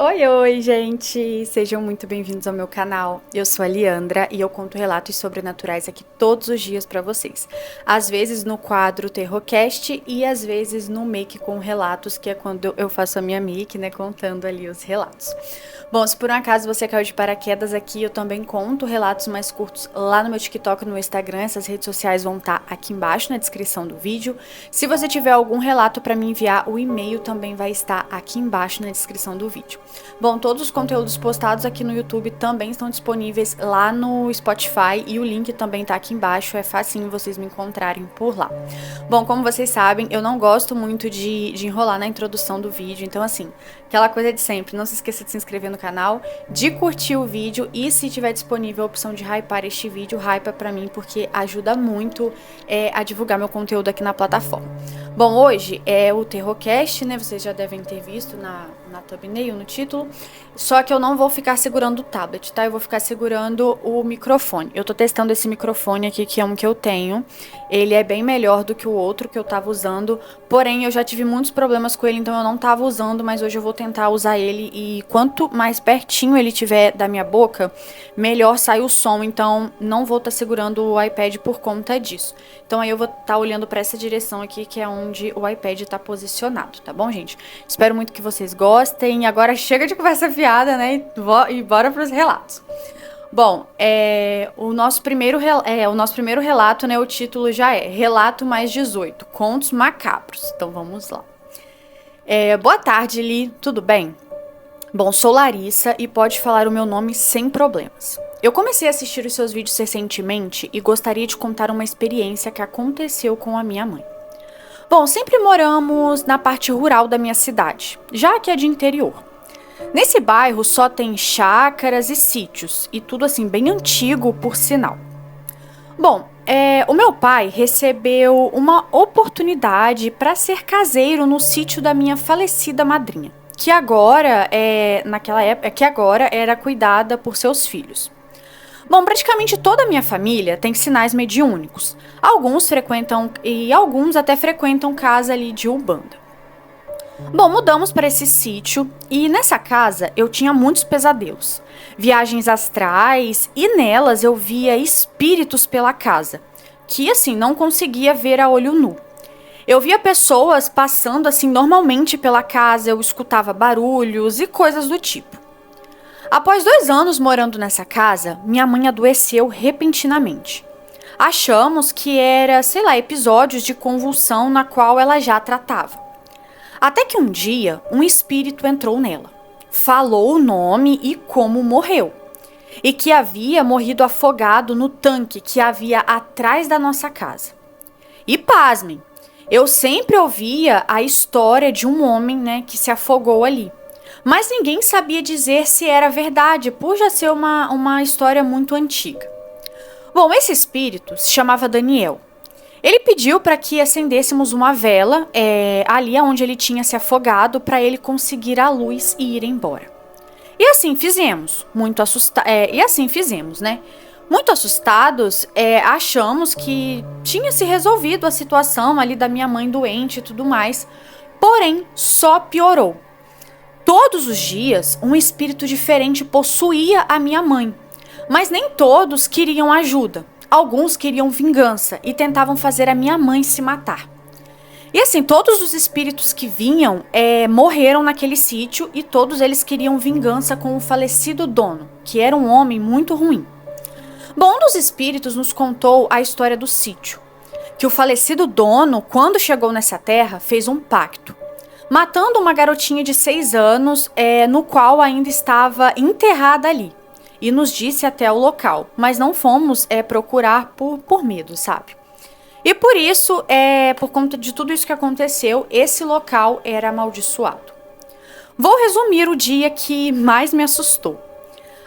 Oi, oi, gente! Sejam muito bem-vindos ao meu canal. Eu sou a Liandra e eu conto relatos sobrenaturais aqui todos os dias pra vocês. Às vezes no quadro Terrorcast e às vezes no Make com Relatos, que é quando eu faço a minha make, né, contando ali os relatos. Bom, se por um acaso você caiu de paraquedas aqui, eu também conto relatos mais curtos lá no meu TikTok e no meu Instagram. Essas redes sociais vão estar aqui embaixo na descrição do vídeo. Se você tiver algum relato para me enviar, o e-mail também vai estar aqui embaixo na descrição do vídeo. Bom, todos os conteúdos postados aqui no YouTube também estão disponíveis lá no Spotify e o link também tá aqui embaixo, é facinho vocês me encontrarem por lá. Bom, como vocês sabem, eu não gosto muito de enrolar na introdução do vídeo, então assim, aquela coisa de sempre, não se esqueça de se inscrever no canal, de curtir o vídeo e se tiver disponível a opção de hypar este vídeo, hypa pra mim porque ajuda muito a divulgar meu conteúdo aqui na plataforma. Bom, hoje é o Terrorcast, né, vocês já devem ter visto na thumbnail, no título, só que eu não vou ficar segurando o tablet, tá? Eu vou ficar segurando o microfone. Eu tô testando esse microfone aqui, que é um que eu tenho. Ele é bem melhor do que o outro que eu tava usando, porém eu já tive muitos problemas com ele, então eu não tava usando, mas hoje eu vou tentar usar ele e quanto mais pertinho ele tiver da minha boca, melhor sai o som, então não vou estar segurando o iPad por conta disso. Então aí eu vou estar olhando para essa direção aqui, que é onde o iPad tá posicionado, tá bom, gente? Espero muito que vocês gostem. Agora chega de conversa fiada, né? E bora pros relatos. Bom, o nosso primeiro relato, né? O título já é Relato mais 18, Contos Macabros. Então vamos lá. Boa tarde, Li. Tudo bem? Bom, sou Larissa e pode falar o meu nome sem problemas. Eu comecei a assistir os seus vídeos recentemente e gostaria de contar uma experiência que aconteceu com a minha mãe. Bom, sempre moramos na parte rural da minha cidade, já que é de interior. Nesse bairro só tem chácaras e sítios, e tudo assim bem antigo por sinal. Bom, o meu pai recebeu uma oportunidade para ser caseiro no sítio da minha falecida madrinha, que agora era cuidada por seus filhos. Bom, praticamente toda a minha família tem sinais mediúnicos. Alguns frequentam e alguns até frequentam casa ali de Umbanda. Bom, mudamos para esse sítio e nessa casa eu tinha muitos pesadelos, viagens astrais e nelas eu via espíritos pela casa, que assim não conseguia ver a olho nu. Eu via pessoas passando assim normalmente pela casa, eu escutava barulhos e coisas do tipo. Após 2 anos morando nessa casa, minha mãe adoeceu repentinamente. Achamos que era, sei lá, episódios de convulsão na qual ela já tratava. Até que um dia, um espírito entrou nela. Falou o nome e como morreu. E que havia morrido afogado no tanque que havia atrás da nossa casa. E pasmem, eu sempre ouvia a história de um homem, né, que se afogou ali. Mas ninguém sabia dizer se era verdade, por já ser uma história muito antiga. Bom, esse espírito se chamava Daniel. Ele pediu para que acendêssemos uma vela ali onde ele tinha se afogado para ele conseguir a luz e ir embora. E assim fizemos, né? Muito assustados, achamos que tinha se resolvido a situação ali da minha mãe doente e tudo mais. Porém, só piorou. Todos os dias, um espírito diferente possuía a minha mãe, mas nem todos queriam ajuda. Alguns queriam vingança e tentavam fazer a minha mãe se matar. E assim, todos os espíritos que vinham morreram naquele sítio e todos eles queriam vingança com o falecido dono, que era um homem muito ruim. Bom, um dos espíritos nos contou a história do sítio, que o falecido dono, quando chegou nessa terra, fez um pacto, matando uma garotinha de 6 anos, no qual ainda estava enterrada ali. E nos disse até o local, mas não fomos procurar por medo, sabe? E por isso, por conta de tudo isso que aconteceu, esse local era amaldiçoado. Vou resumir o dia que mais me assustou.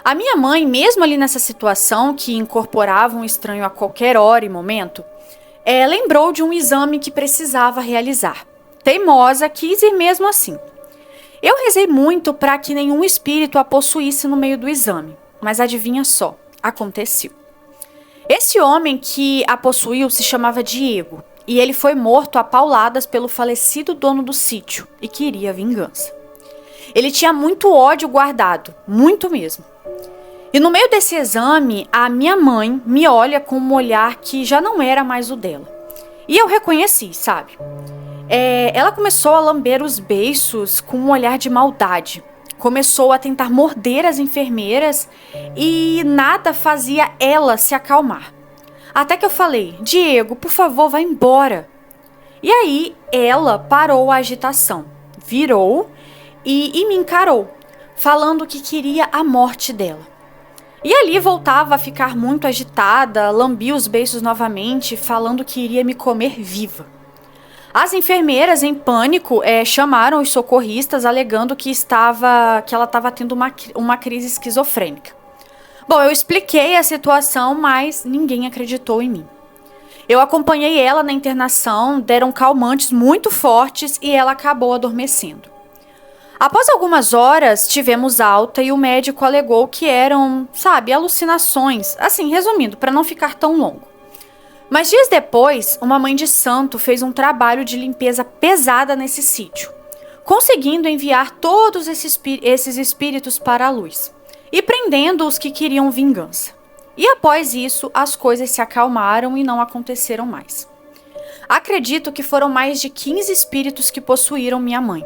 A minha mãe, mesmo ali nessa situação que incorporava um estranho a qualquer hora e momento, lembrou de um exame que precisava realizar. Teimosa, quis ir mesmo assim. Eu rezei muito para que nenhum espírito a possuísse no meio do exame. Mas adivinha só, aconteceu. Esse homem que a possuiu se chamava Diego, e ele foi morto a pauladas pelo falecido dono do sítio e queria vingança. Ele tinha muito ódio guardado, muito mesmo. E no meio desse exame, a minha mãe me olha com um olhar que já não era mais o dela. E eu reconheci, sabe? Ela começou a lamber os beiços com um olhar de maldade. Começou a tentar morder as enfermeiras e nada fazia ela se acalmar. Até que eu falei, Diego, por favor, vá embora. E aí ela parou a agitação, virou e me encarou, falando que queria a morte dela. E ali voltava a ficar muito agitada, lambia os beiços novamente, falando que iria me comer viva. As enfermeiras, em pânico, chamaram os socorristas, alegando que ela estava tendo uma crise esquizofrênica. Bom, eu expliquei a situação, mas ninguém acreditou em mim. Eu acompanhei ela na internação, deram calmantes muito fortes e ela acabou adormecendo. Após algumas horas, tivemos alta e o médico alegou que eram, alucinações. Assim, resumindo, para não ficar tão longo. Mas dias depois, uma mãe de santo fez um trabalho de limpeza pesada nesse sítio, conseguindo enviar todos esses espíritos para a luz e prendendo os que queriam vingança. E após isso, as coisas se acalmaram e não aconteceram mais. Acredito que foram mais de 15 espíritos que possuíram minha mãe.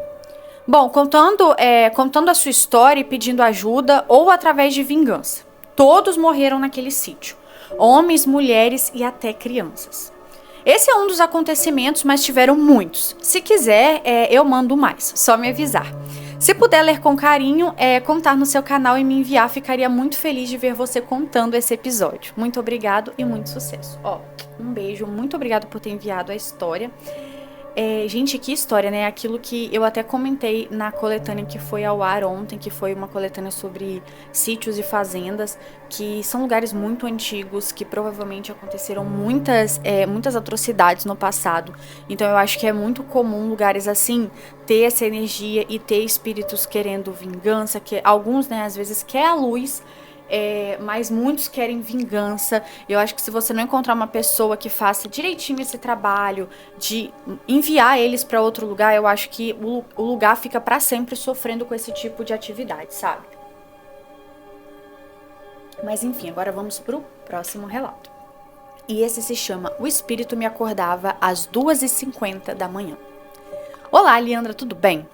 Bom, contando a sua história e pedindo ajuda ou através de vingança. Todos morreram naquele sítio. Homens, mulheres e até crianças. Esse é um dos acontecimentos, mas tiveram muitos. Se quiser, eu mando mais, só me avisar. Se puder ler com carinho, contar no seu canal e me enviar, ficaria muito feliz de ver você contando esse episódio. Muito obrigado e muito sucesso. Um beijo, muito obrigado por ter enviado a história. Gente, que história, né? Aquilo que eu até comentei na coletânea que foi ao ar ontem, que foi uma coletânea sobre sítios e fazendas, que são lugares muito antigos, que provavelmente aconteceram muitas atrocidades no passado. Então eu acho que é muito comum lugares assim ter essa energia e ter espíritos querendo vingança, que alguns, né, às vezes quer a luz, mas muitos querem vingança. Eu acho que se você não encontrar uma pessoa que faça direitinho esse trabalho de enviar eles para outro lugar, eu acho que o lugar fica para sempre sofrendo com esse tipo de atividade, sabe? Mas enfim, agora vamos pro próximo relato. E esse se chama O Espírito Me Acordava às 2h50 da manhã. Olá, Leandra, tudo bem?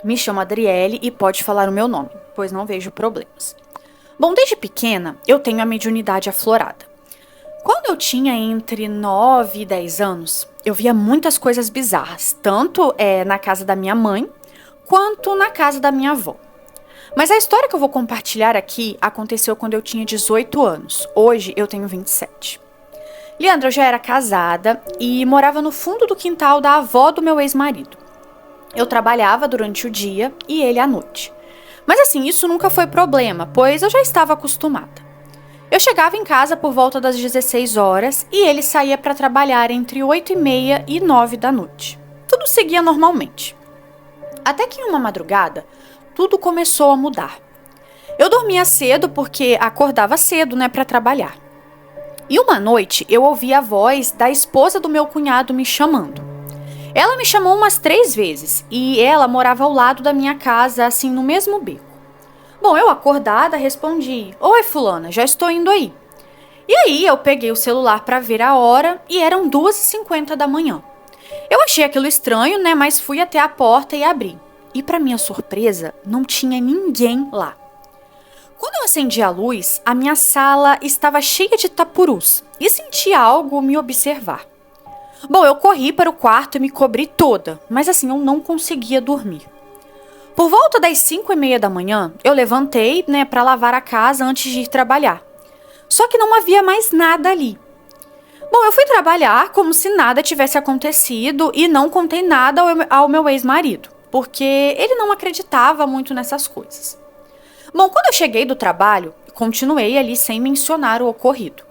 Me chamo Adriele e pode falar o meu nome, pois não vejo problemas. Bom, desde pequena, eu tenho a mediunidade aflorada. Quando eu tinha entre 9 e 10 anos, eu via muitas coisas bizarras, tanto na casa da minha mãe, quanto na casa da minha avó. Mas a história que eu vou compartilhar aqui aconteceu quando eu tinha 18 anos. Hoje eu tenho 27. Leandra, eu já era casada e morava no fundo do quintal da avó do meu ex-marido. Eu trabalhava durante o dia e ele à noite. Mas assim, isso nunca foi problema, pois eu já estava acostumada. Eu chegava em casa por volta das 16 horas e ele saía para trabalhar entre 8h30 e 9 da noite. Tudo seguia normalmente. Até que em uma madrugada, tudo começou a mudar. Eu dormia cedo porque acordava cedo, né, para trabalhar. E uma noite eu ouvi a voz da esposa do meu cunhado me chamando. Ela me chamou umas 3 vezes e ela morava ao lado da minha casa, assim, no mesmo beco. Bom, eu acordada respondi, oi fulana, já estou indo aí. E aí eu peguei o celular para ver a hora e eram 2h50 da manhã. Eu achei aquilo estranho, né, mas fui até a porta e abri. E para minha surpresa, não tinha ninguém lá. Quando eu acendi a luz, a minha sala estava cheia de tapurus e senti algo me observar. Bom, eu corri para o quarto e me cobri toda, mas assim, eu não conseguia dormir. Por volta das 5h30 da manhã, eu levantei, né, para lavar a casa antes de ir trabalhar. Só que não havia mais nada ali. Bom, eu fui trabalhar como se nada tivesse acontecido e não contei nada ao meu ex-marido, porque ele não acreditava muito nessas coisas. Bom, quando eu cheguei do trabalho, continuei ali sem mencionar o ocorrido.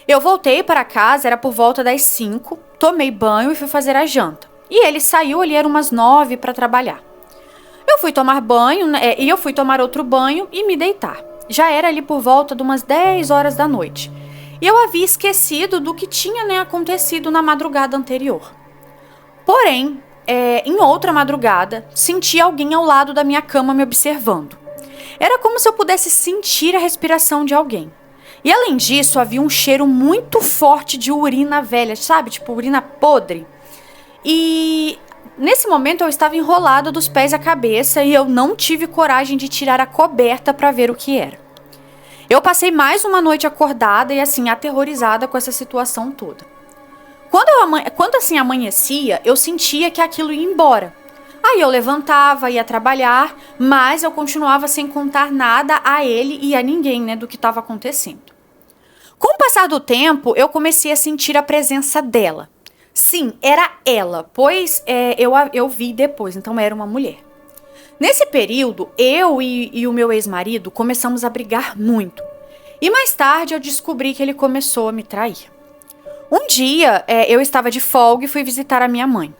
Eu voltei para casa, era por volta das 5, tomei banho e fui fazer a janta. E ele saiu ali, era umas 9 para trabalhar. Eu fui tomar banho, e eu fui tomar outro banho e me deitar. Já era ali por volta de umas 10 horas da noite. E eu havia esquecido do que tinha, né, acontecido na madrugada anterior. Porém, em outra madrugada, senti alguém ao lado da minha cama me observando. Era como se eu pudesse sentir a respiração de alguém. E além disso, havia um cheiro muito forte de urina velha, sabe? Tipo, urina podre. E nesse momento eu estava enrolada dos pés à cabeça e eu não tive coragem de tirar a coberta para ver o que era. Eu passei mais uma noite acordada e assim, aterrorizada com essa situação toda. Quando assim amanhecia, eu sentia que aquilo ia embora. Aí eu levantava, ia trabalhar, mas eu continuava sem contar nada a ele e a ninguém, né, do que estava acontecendo. Com o passar do tempo, eu comecei a sentir a presença dela. Sim, era ela, pois eu vi depois, então era uma mulher. Nesse período, eu e o meu ex-marido começamos a brigar muito. E mais tarde eu descobri que ele começou a me trair. Um dia, eu estava de folga e fui visitar a minha mãe.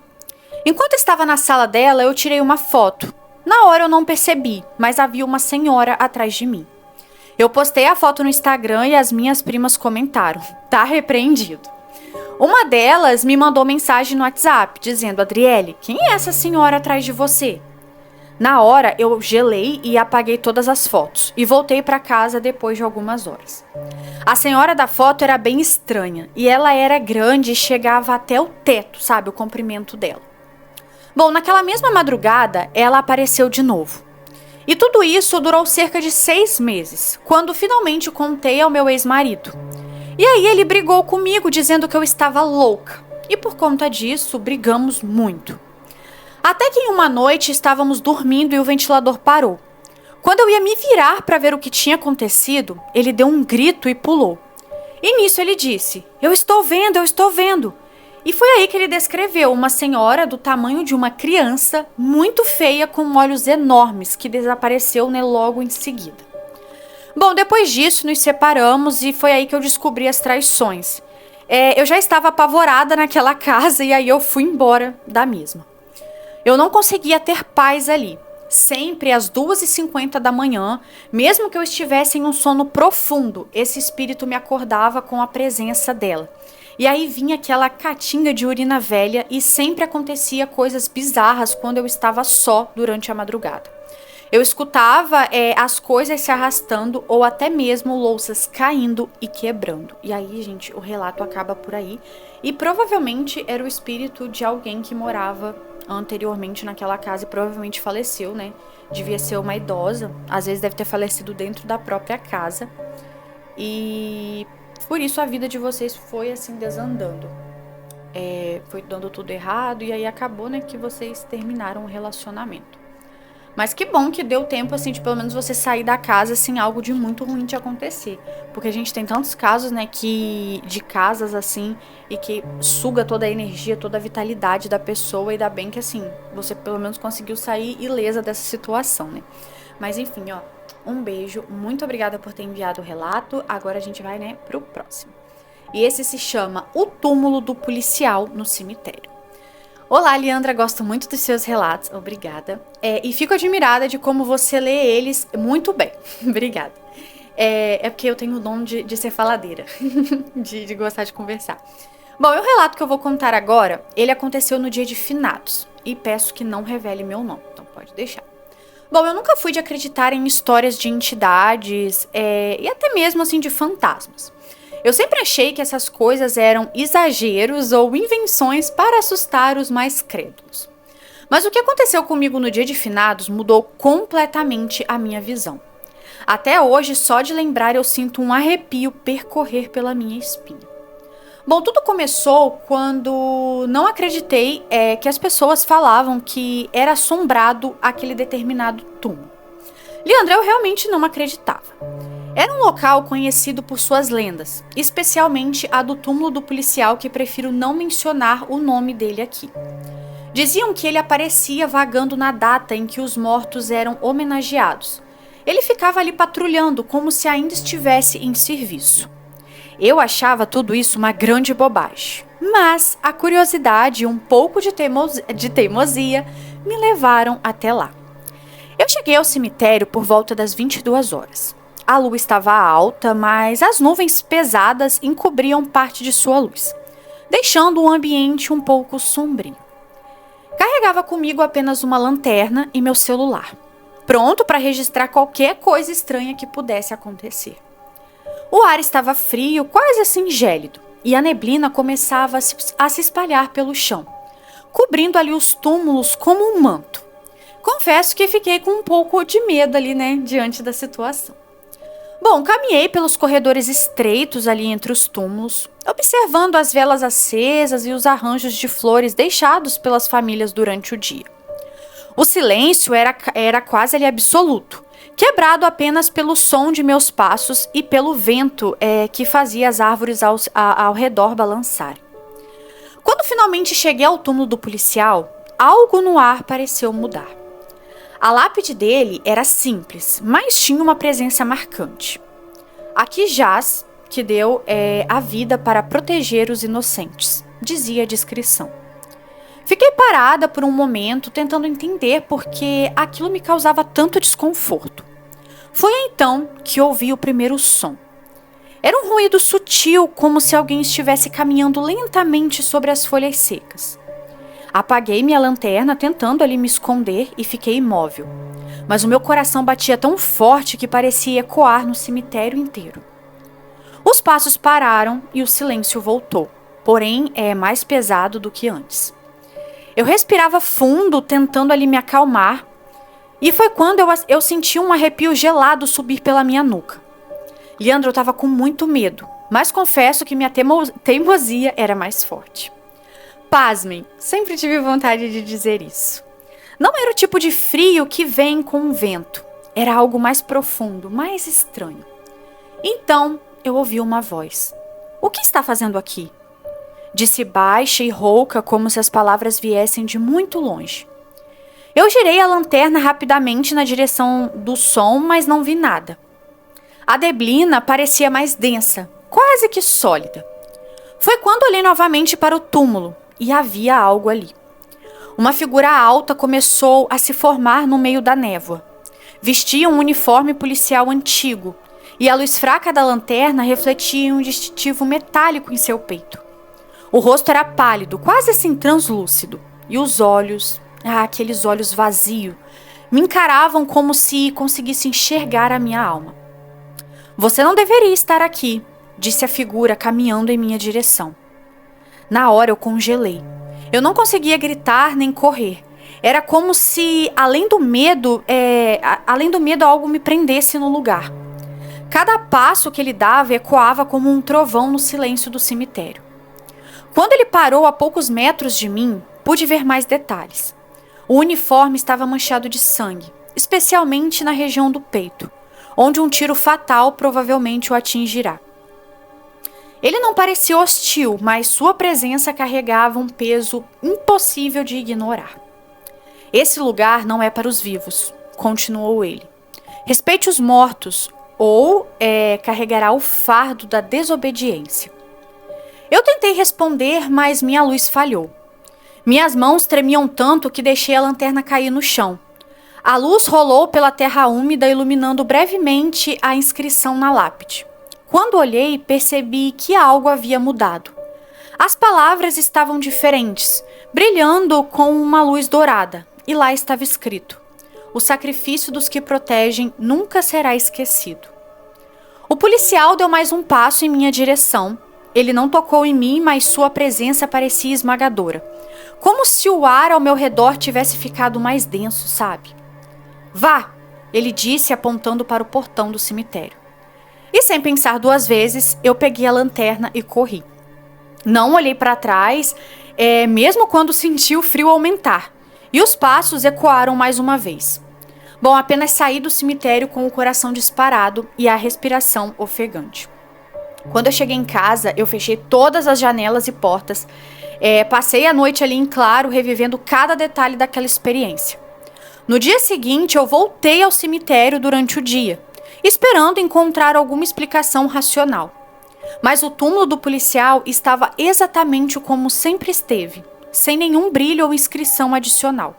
Enquanto estava na sala dela, eu tirei uma foto. Na hora eu não percebi, mas havia uma senhora atrás de mim. Eu postei a foto no Instagram e as minhas primas comentaram: tá repreendido. Uma delas me mandou mensagem no WhatsApp, dizendo: Adriele, quem é essa senhora atrás de você? Na hora, eu gelei e apaguei todas as fotos e voltei para casa depois de algumas horas. A senhora da foto era bem estranha e ela era grande e chegava até o teto, sabe, o comprimento dela. Bom, naquela mesma madrugada, ela apareceu de novo. E tudo isso durou cerca de 6 meses, quando finalmente contei ao meu ex-marido. E aí ele brigou comigo dizendo que eu estava louca. E por conta disso, brigamos muito. Até que em uma noite estávamos dormindo e o ventilador parou. Quando eu ia me virar para ver o que tinha acontecido, ele deu um grito e pulou. E nisso ele disse: eu estou vendo, eu estou vendo. E foi aí que ele descreveu uma senhora do tamanho de uma criança, muito feia, com olhos enormes, que desapareceu, né, logo em seguida. Bom, depois disso nos separamos e foi aí que eu descobri as traições. Eu já estava apavorada naquela casa e aí eu fui embora da mesma. Eu não conseguia ter paz ali. Sempre às 2h50 da manhã, mesmo que eu estivesse em um sono profundo, esse espírito me acordava com a presença dela. E aí vinha aquela catinga de urina velha e sempre acontecia coisas bizarras quando eu estava só durante a madrugada. Eu escutava as coisas se arrastando ou até mesmo louças caindo e quebrando. E aí, gente, o relato acaba por aí. E provavelmente era o espírito de alguém que morava anteriormente naquela casa e provavelmente faleceu, né? Devia ser uma idosa. Às vezes deve ter falecido dentro da própria casa. E por isso a vida de vocês foi assim desandando. Foi dando tudo errado e aí acabou, né, que vocês terminaram o relacionamento. Mas que bom que deu tempo, assim, de pelo menos você sair da casa sem algo de muito ruim te acontecer. Porque a gente tem tantos casos, né, de casas, assim, e que suga toda a energia, toda a vitalidade da pessoa. E ainda bem que, assim, você pelo menos conseguiu sair ilesa dessa situação, né. Mas, enfim, ó, um beijo. Muito obrigada por ter enviado o relato. Agora a gente vai, né, pro próximo. E esse se chama O Túmulo do Policial no Cemitério. Olá, Leandra, gosto muito dos seus relatos, obrigada. E fico admirada de como você lê eles muito bem, obrigada. É porque eu tenho o dom de ser faladeira, de gostar de conversar. Bom, o relato que eu vou contar agora, ele aconteceu no dia de finados, e peço que não revele meu nome, então pode deixar. Bom, eu nunca fui de acreditar em histórias de entidades, e até mesmo assim de fantasmas. Eu sempre achei que essas coisas eram exageros ou invenções para assustar os mais crédulos. Mas o que aconteceu comigo no dia de finados mudou completamente a minha visão. Até hoje, só de lembrar, eu sinto um arrepio percorrer pela minha espinha. Bom, tudo começou quando não acreditei que as pessoas falavam que era assombrado aquele determinado túmulo. Leandra, eu realmente não acreditava. Era um local conhecido por suas lendas, especialmente a do túmulo do policial, que prefiro não mencionar o nome dele aqui. Diziam que ele aparecia vagando na data em que os mortos eram homenageados. Ele ficava ali patrulhando como se ainda estivesse em serviço. Eu achava tudo isso uma grande bobagem, mas a curiosidade e um pouco de teimosia me levaram até lá. Eu cheguei ao cemitério por volta das 22 horas. A lua estava alta, mas as nuvens pesadas encobriam parte de sua luz, deixando o ambiente um pouco sombrio. Carregava comigo apenas uma lanterna e meu celular, pronto para registrar qualquer coisa estranha que pudesse acontecer. O ar estava frio, quase assim gélido, e a neblina começava a se espalhar pelo chão, cobrindo ali os túmulos como um manto. Confesso que fiquei com um pouco de medo ali, diante da situação. Bom, caminhei pelos corredores estreitos ali entre os túmulos, observando as velas acesas e os arranjos de flores deixados pelas famílias durante o dia. O silêncio era quase ali absoluto, quebrado apenas pelo som de meus passos e pelo vento que fazia as árvores ao redor balançarem. Quando finalmente cheguei ao túmulo do policial, algo no ar pareceu mudar. A lápide dele era simples, mas tinha uma presença marcante. Aqui jaz que deu a vida para proteger os inocentes, dizia a descrição. Fiquei parada por um momento tentando entender por que aquilo me causava tanto desconforto. Foi então que ouvi o primeiro som. Era um ruído sutil, como se alguém estivesse caminhando lentamente sobre as folhas secas. Apaguei minha lanterna tentando ali me esconder e fiquei imóvel. Mas o meu coração batia tão forte que parecia ecoar no cemitério inteiro. Os passos pararam e o silêncio voltou, porém mais pesado do que antes. Eu respirava fundo, tentando ali me acalmar, e foi quando eu senti um arrepio gelado subir pela minha nuca. Leandro estava com muito medo, mas confesso que minha teimosia era mais forte. Pasmem, sempre tive vontade de dizer isso. Não era o tipo de frio que vem com o vento. Era algo mais profundo, mais estranho. Então, eu ouvi uma voz. "O que está fazendo aqui?" Disse baixa e rouca, como se as palavras viessem de muito longe. Eu girei a lanterna rapidamente na direção do som, mas não vi nada. A neblina parecia mais densa, quase que sólida. Foi quando olhei novamente para o túmulo. E havia algo ali. Uma figura alta começou a se formar no meio da névoa. Vestia um uniforme policial antigo, e a luz fraca da lanterna refletia um distintivo metálico em seu peito. O rosto era pálido, quase assim translúcido, e os olhos, aqueles olhos vazios, me encaravam como se conseguisse enxergar a minha alma. "Você não deveria estar aqui", disse a figura caminhando em minha direção. Na hora eu congelei. Eu não conseguia gritar nem correr. Era como se, além do medo, algo me prendesse no lugar. Cada passo que ele dava ecoava como um trovão no silêncio do cemitério. Quando ele parou a poucos metros de mim, pude ver mais detalhes. O uniforme estava manchado de sangue, especialmente na região do peito, onde um tiro fatal provavelmente o atingirá. Ele não parecia hostil, mas sua presença carregava um peso impossível de ignorar. "Esse lugar não é para os vivos", continuou ele. "Respeite os mortos, ou carregará o fardo da desobediência." Eu tentei responder, mas minha luz falhou. Minhas mãos tremiam tanto que deixei a lanterna cair no chão. A luz rolou pela terra úmida, iluminando brevemente a inscrição na lápide. Quando olhei, percebi que algo havia mudado. As palavras estavam diferentes, brilhando com uma luz dourada, e lá estava escrito: "O sacrifício dos que protegem nunca será esquecido." O policial deu mais um passo em minha direção. Ele não tocou em mim, mas sua presença parecia esmagadora, como se o ar ao meu redor tivesse ficado mais denso, sabe? "Vá", ele disse, apontando para o portão do cemitério. E sem pensar duas vezes, eu peguei a lanterna e corri. Não olhei para trás, mesmo quando senti o frio aumentar, e os passos ecoaram mais uma vez. Bom, apenas saí do cemitério com o coração disparado e a respiração ofegante. Quando eu cheguei em casa, eu fechei todas as janelas e portas, passei a noite ali em claro, revivendo cada detalhe daquela experiência. No dia seguinte, eu voltei ao cemitério durante o dia, esperando encontrar alguma explicação racional. Mas o túmulo do policial estava exatamente como sempre esteve, sem nenhum brilho ou inscrição adicional.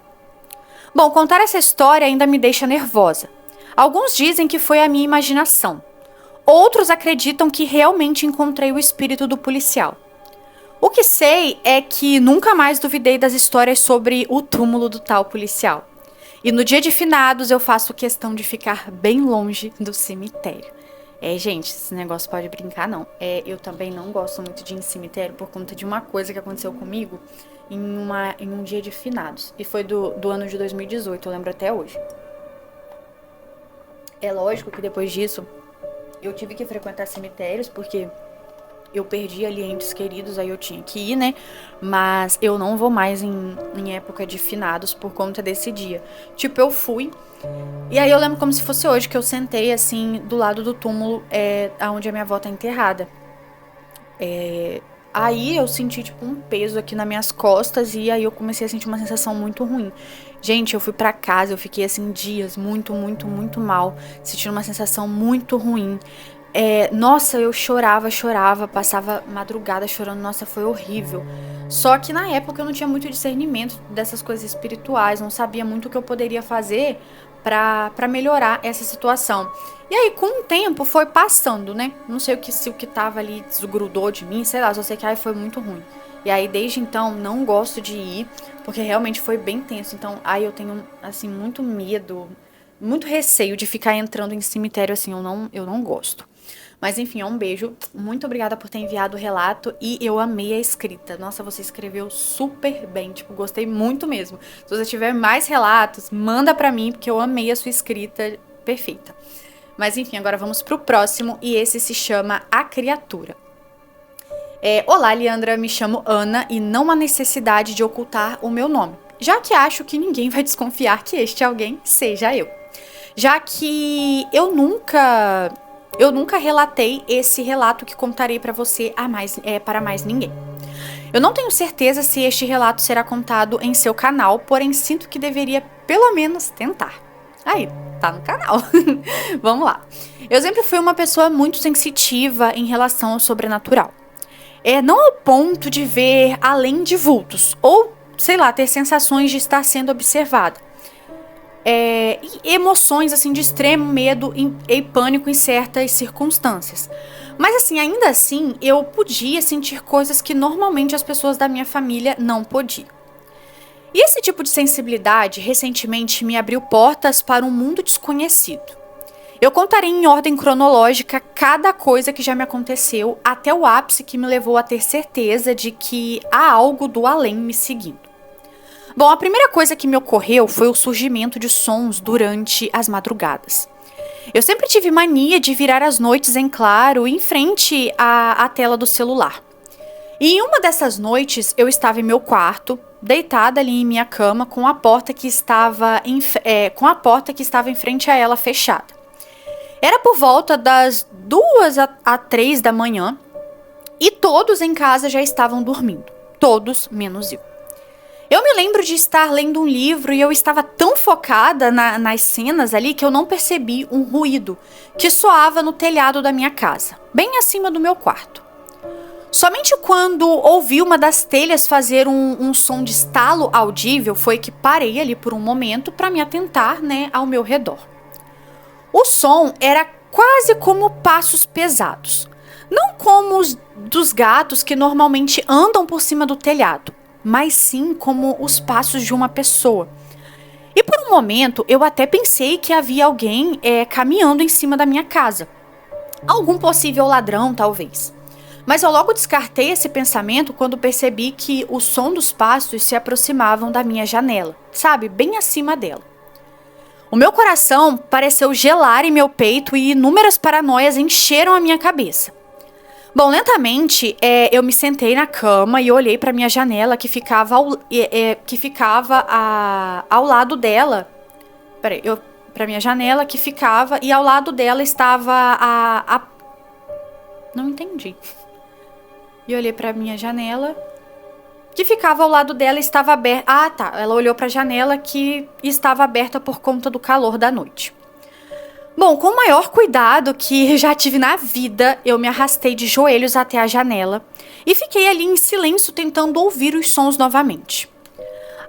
Bom, contar essa história ainda me deixa nervosa. Alguns dizem que foi a minha imaginação. Outros acreditam que realmente encontrei o espírito do policial. O que sei é que nunca mais duvidei das histórias sobre o túmulo do tal policial. E no dia de finados eu faço questão de ficar bem longe do cemitério. Gente, esse negócio pode brincar, não. Eu também não gosto muito de ir em cemitério por conta de uma coisa que aconteceu comigo em um dia de finados. E foi do ano de 2018, eu lembro até hoje. É lógico que depois disso eu tive que frequentar cemitérios, porque eu perdi ali entes queridos, aí eu tinha que ir, né? Mas eu não vou mais em época de finados por conta desse dia. Tipo, eu fui, e aí eu lembro como se fosse hoje, que eu sentei, assim, do lado do túmulo, onde a minha avó tá enterrada. Aí eu senti, tipo, um peso aqui nas minhas costas, e aí eu comecei a sentir uma sensação muito ruim. Gente, eu fui pra casa, eu fiquei, assim, dias muito, muito, muito mal, sentindo uma sensação muito ruim. Nossa, eu chorava, passava madrugada chorando, nossa, foi horrível. Só que na época eu não tinha muito discernimento dessas coisas espirituais, não sabia muito o que eu poderia fazer pra melhorar essa situação. E aí, com o tempo, foi passando, né? Não sei se o que tava ali desgrudou de mim, sei lá, só sei que aí foi muito ruim. E aí, desde então, não gosto de ir, porque realmente foi bem tenso. Então, aí eu tenho, assim, muito medo, muito receio de ficar entrando em cemitério, assim, eu não gosto. Mas enfim, um beijo. Muito obrigada por ter enviado o relato e eu amei a escrita. Nossa, você escreveu super bem, tipo, gostei muito mesmo. Se você tiver mais relatos, manda pra mim, porque eu amei a sua escrita perfeita. Mas enfim, agora vamos pro próximo e esse se chama A Criatura. Olá, Leandra, me chamo Ana e não há necessidade de ocultar o meu nome, já que acho que ninguém vai desconfiar que este alguém seja eu. Já que eu nunca relatei esse relato que contarei para você para mais ninguém. Eu não tenho certeza se este relato será contado em seu canal, porém sinto que deveria pelo menos tentar. Aí, tá no canal. Vamos lá. Eu sempre fui uma pessoa muito sensitiva em relação ao sobrenatural. Não ao ponto de ver além de vultos, ou, sei lá, ter sensações de estar sendo observada. E emoções assim de extremo medo e pânico em certas circunstâncias. Mas assim, ainda assim, eu podia sentir coisas que normalmente as pessoas da minha família não podiam. E esse tipo de sensibilidade recentemente me abriu portas para um mundo desconhecido. Eu contarei em ordem cronológica cada coisa que já me aconteceu até o ápice que me levou a ter certeza de que há algo do além me seguindo. Bom, a primeira coisa que me ocorreu foi o surgimento de sons durante as madrugadas. Eu sempre tive mania de virar as noites em claro em frente à tela do celular. E em uma dessas noites eu estava em meu quarto, deitada ali em minha cama com a porta que estava em frente a ela fechada. Era por volta das 2 a 3 da manhã e todos em casa já estavam dormindo, todos menos eu. Eu me lembro de estar lendo um livro e eu estava tão focada nas cenas ali que eu não percebi um ruído que soava no telhado da minha casa, bem acima do meu quarto. Somente quando ouvi uma das telhas fazer um som de estalo audível foi que parei ali por um momento para me atentar, ao meu redor. O som era quase como passos pesados, não como os dos gatos que normalmente andam por cima do telhado, mas sim como os passos de uma pessoa. E por um momento eu até pensei que havia alguém caminhando em cima da minha casa. Algum possível ladrão, talvez. Mas eu logo descartei esse pensamento quando percebi que o som dos passos se aproximavam da minha janela, sabe, bem acima dela. O meu coração pareceu gelar em meu peito e inúmeras paranoias encheram a minha cabeça. Bom, lentamente, eu me sentei na cama e olhei para minha janela que ficava ao lado dela. Para minha janela que ficava e ao lado dela estava Não entendi. E olhei para minha janela que ficava ao lado dela e estava aberta. Ah, tá. Ela olhou para a janela que estava aberta por conta do calor da noite. Bom, com o maior cuidado que já tive na vida, eu me arrastei de joelhos até a janela e fiquei ali em silêncio tentando ouvir os sons novamente.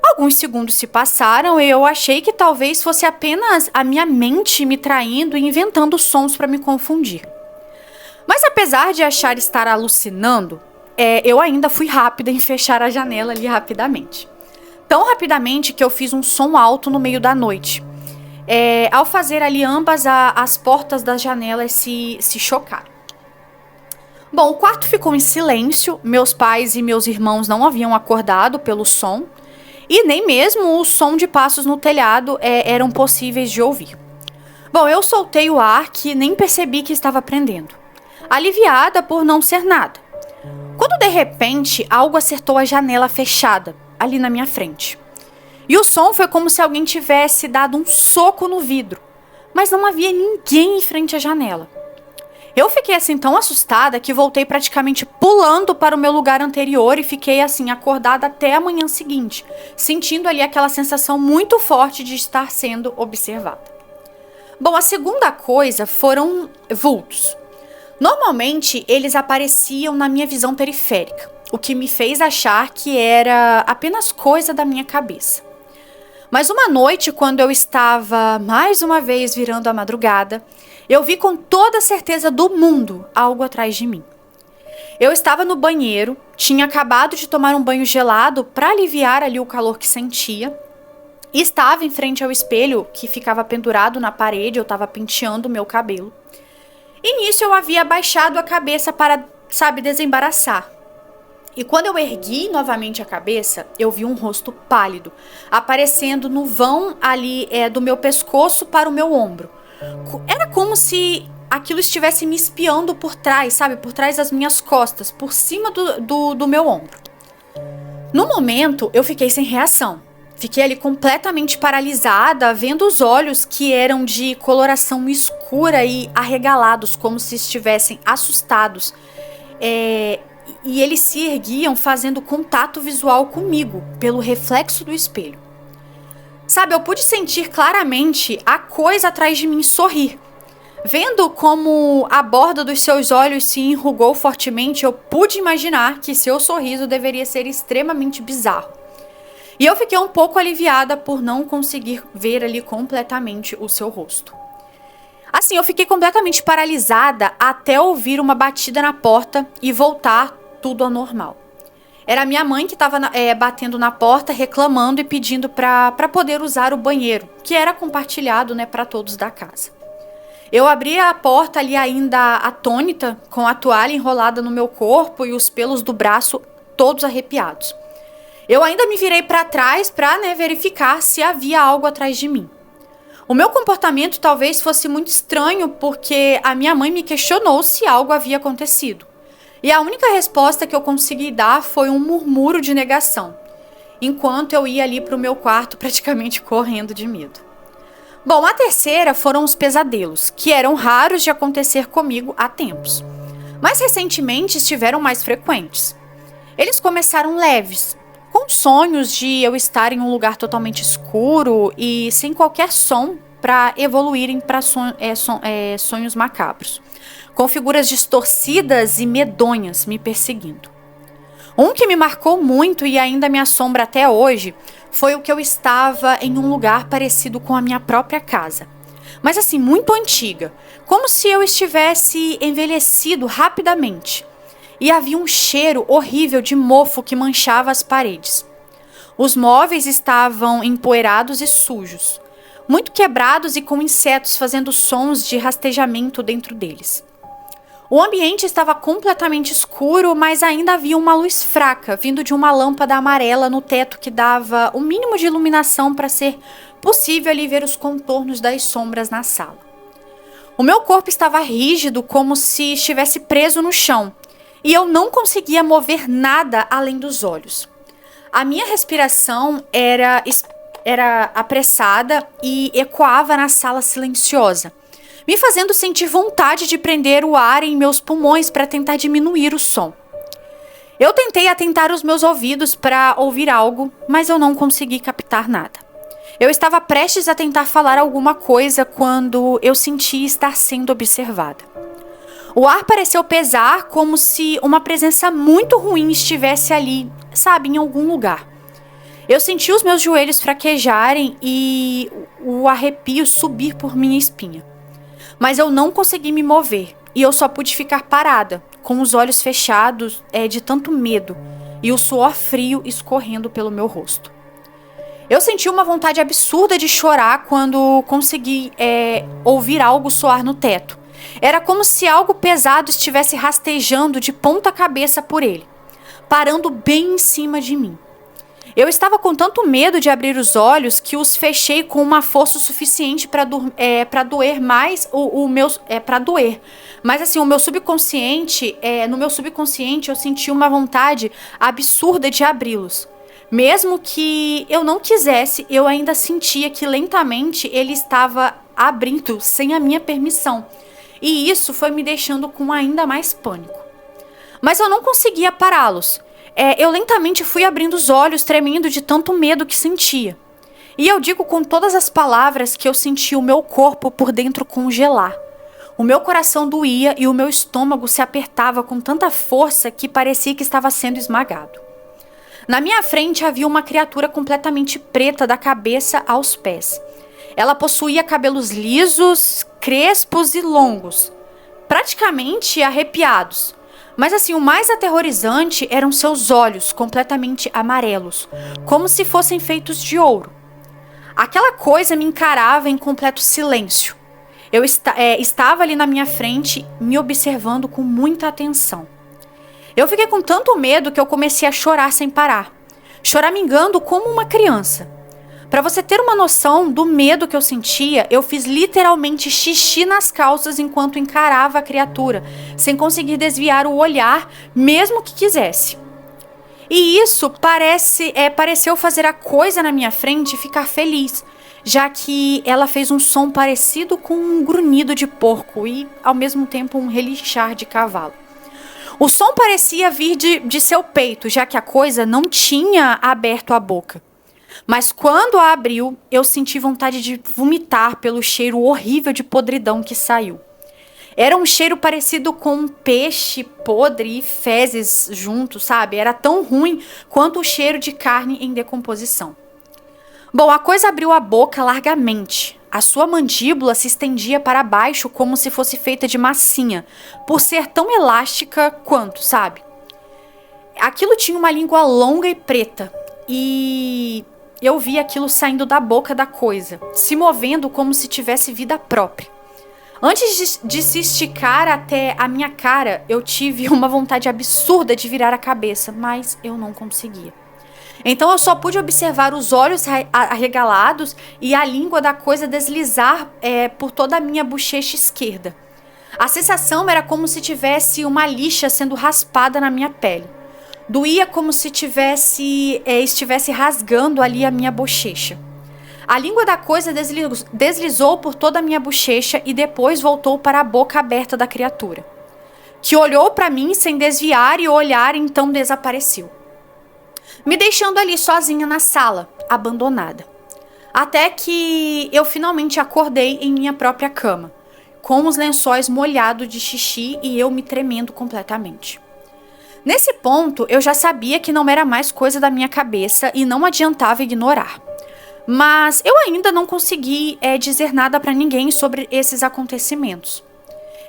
Alguns segundos se passaram e eu achei que talvez fosse apenas a minha mente me traindo e inventando sons para me confundir. Mas apesar de achar estar alucinando, eu ainda fui rápida em fechar a janela ali rapidamente. Tão rapidamente que eu fiz um som alto no meio da noite. Ao fazer ali ambas as portas das janelas se chocaram. Bom, o quarto ficou em silêncio, meus pais e meus irmãos não haviam acordado pelo som, e nem mesmo o som de passos no telhado eram possíveis de ouvir. Bom, eu soltei o ar que nem percebi que estava prendendo, aliviada por não ser nada. Quando de repente algo acertou a janela fechada, ali na minha frente. E o som foi como se alguém tivesse dado um soco no vidro, mas não havia ninguém em frente à janela. Eu fiquei assim tão assustada que voltei praticamente pulando para o meu lugar anterior e fiquei assim acordada até a manhã seguinte, sentindo ali aquela sensação muito forte de estar sendo observada. Bom, a segunda coisa foram vultos. Normalmente eles apareciam na minha visão periférica, o que me fez achar que era apenas coisa da minha cabeça. Mas uma noite, quando eu estava mais uma vez virando a madrugada, eu vi com toda a certeza do mundo algo atrás de mim. Eu estava no banheiro, tinha acabado de tomar um banho gelado para aliviar ali o calor que sentia, e estava em frente ao espelho que ficava pendurado na parede, eu estava penteando o meu cabelo. E nisso eu havia abaixado a cabeça para, desembaraçar. E quando eu ergui novamente a cabeça, eu vi um rosto pálido, aparecendo no vão ali do meu pescoço para o meu ombro. Era como se aquilo estivesse me espiando por trás, por trás das minhas costas, por cima do meu ombro. No momento, eu fiquei sem reação. Fiquei ali completamente paralisada, vendo os olhos que eram de coloração escura e arregalados, como se estivessem assustados. E eles se erguiam fazendo contato visual comigo, pelo reflexo do espelho. Eu pude sentir claramente a coisa atrás de mim sorrir. Vendo como a borda dos seus olhos se enrugou fortemente, eu pude imaginar que seu sorriso deveria ser extremamente bizarro. E eu fiquei um pouco aliviada por não conseguir ver ali completamente o seu rosto. Assim, eu fiquei completamente paralisada até ouvir uma batida na porta e voltar tudo ao normal. Era minha mãe que estava batendo na porta, reclamando e pedindo para poder usar o banheiro, que era compartilhado, para todos da casa. Eu abri a porta ali ainda atônita, com a toalha enrolada no meu corpo e os pelos do braço todos arrepiados. Eu ainda me virei para trás para verificar se havia algo atrás de mim. O meu comportamento talvez fosse muito estranho porque a minha mãe me questionou se algo havia acontecido. E a única resposta que eu consegui dar foi um murmúrio de negação, enquanto eu ia ali para o meu quarto praticamente correndo de medo. Bom, a terceira foram os pesadelos, que eram raros de acontecer comigo há tempos, mas recentemente estiveram mais frequentes. Eles começaram leves, com sonhos de eu estar em um lugar totalmente escuro e sem qualquer som para evoluírem para sonhos macabros, com figuras distorcidas e medonhas me perseguindo. Um que me marcou muito e ainda me assombra até hoje foi o que eu estava em um lugar parecido com a minha própria casa, mas assim, muito antiga, como se eu estivesse envelhecido rapidamente. E havia um cheiro horrível de mofo que manchava as paredes. Os móveis estavam empoeirados e sujos, muito quebrados e com insetos fazendo sons de rastejamento dentro deles. O ambiente estava completamente escuro, mas ainda havia uma luz fraca vindo de uma lâmpada amarela no teto que dava o mínimo de iluminação para ser possível ali ver os contornos das sombras na sala. O meu corpo estava rígido, como se estivesse preso no chão, e eu não conseguia mover nada além dos olhos. A minha respiração era apressada e ecoava na sala silenciosa, me fazendo sentir vontade de prender o ar em meus pulmões para tentar diminuir o som. Eu tentei atentar os meus ouvidos para ouvir algo, mas eu não consegui captar nada. Eu estava prestes a tentar falar alguma coisa quando eu senti estar sendo observada. O ar pareceu pesar, como se uma presença muito ruim estivesse ali, em algum lugar. Eu senti os meus joelhos fraquejarem e o arrepio subir por minha espinha. Mas eu não consegui me mover e eu só pude ficar parada, com os olhos fechados de tanto medo e o suor frio escorrendo pelo meu rosto. Eu senti uma vontade absurda de chorar quando consegui ouvir algo soar no teto. Era como se algo pesado estivesse rastejando de ponta cabeça por ele, parando bem em cima de mim. Eu estava com tanto medo de abrir os olhos que os fechei com uma força suficiente para doer mais para doer. Mas assim, o meu subconsciente, no meu subconsciente eu senti uma vontade absurda de abri-los. Mesmo que eu não quisesse, eu ainda sentia que lentamente ele estava abrindo sem a minha permissão. E isso foi me deixando com ainda mais pânico. Mas eu não conseguia pará-los. Eu lentamente fui abrindo os olhos, tremendo de tanto medo que sentia. E eu digo com todas as palavras que eu senti o meu corpo por dentro congelar. O meu coração doía e o meu estômago se apertava com tanta força que parecia que estava sendo esmagado. Na minha frente havia uma criatura completamente preta da cabeça aos pés. Ela possuía cabelos lisos, crespos e longos, praticamente arrepiados. Mas assim, o mais aterrorizante eram seus olhos completamente amarelos, como se fossem feitos de ouro. Aquela coisa me encarava em completo silêncio. Eu estava ali na minha frente, me observando com muita atenção. Eu fiquei com tanto medo que eu comecei a chorar sem parar, choramingando como uma criança. Para você ter uma noção do medo que eu sentia, eu fiz literalmente xixi nas calças enquanto encarava a criatura, sem conseguir desviar o olhar, mesmo que quisesse. E isso pareceu fazer a coisa na minha frente ficar feliz, já que ela fez um som parecido com um grunhido de porco e, ao mesmo tempo, um relinchar de cavalo. O som parecia vir de seu peito, já que a coisa não tinha aberto a boca. Mas quando a abriu, eu senti vontade de vomitar pelo cheiro horrível de podridão que saiu. Era um cheiro parecido com um peixe podre e fezes juntos, sabe? Era tão ruim quanto o cheiro de carne em decomposição. Bom, a coisa abriu a boca largamente. A sua mandíbula se estendia para baixo como se fosse feita de massinha, por ser tão elástica quanto, sabe? Aquilo tinha uma língua longa e preta, e eu vi aquilo saindo da boca da coisa, se movendo como se tivesse vida própria. Antes de se esticar até a minha cara, eu tive uma vontade absurda de virar a cabeça, mas eu não conseguia. Então eu só pude observar os olhos arregalados e a língua da coisa deslizar por toda a minha bochecha esquerda. A sensação era como se tivesse uma lixa sendo raspada na minha pele. Doía como se estivesse rasgando ali a minha bochecha. A língua da coisa deslizou por toda a minha bochecha e depois voltou para a boca aberta da criatura, que olhou para mim sem desviar e o olhar então desapareceu, me deixando ali sozinha na sala, abandonada. Até que eu finalmente acordei em minha própria cama, com os lençóis molhados de xixi e eu me tremendo completamente. Nesse ponto, eu já sabia que não era mais coisa da minha cabeça e não adiantava ignorar. Mas eu ainda não consegui dizer nada para ninguém sobre esses acontecimentos.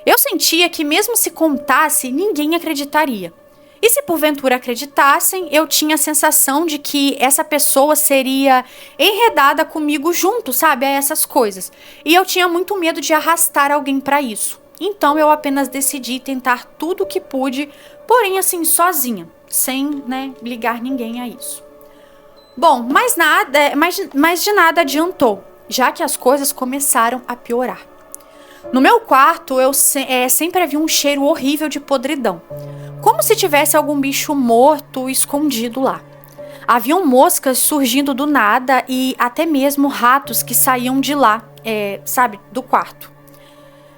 Eu sentia que mesmo se contasse, ninguém acreditaria. E se porventura acreditassem, eu tinha a sensação de que essa pessoa seria enredada comigo junto, sabe, a essas coisas. E eu tinha muito medo de arrastar alguém para isso. Então eu apenas decidi tentar tudo o que pude, porém assim, sozinha, sem ligar ninguém a isso. Bom, mas de nada adiantou, já que as coisas começaram a piorar. No meu quarto, eu sempre havia um cheiro horrível de podridão, como se tivesse algum bicho morto escondido lá. Haviam moscas surgindo do nada e até mesmo ratos que saíam de lá, do quarto.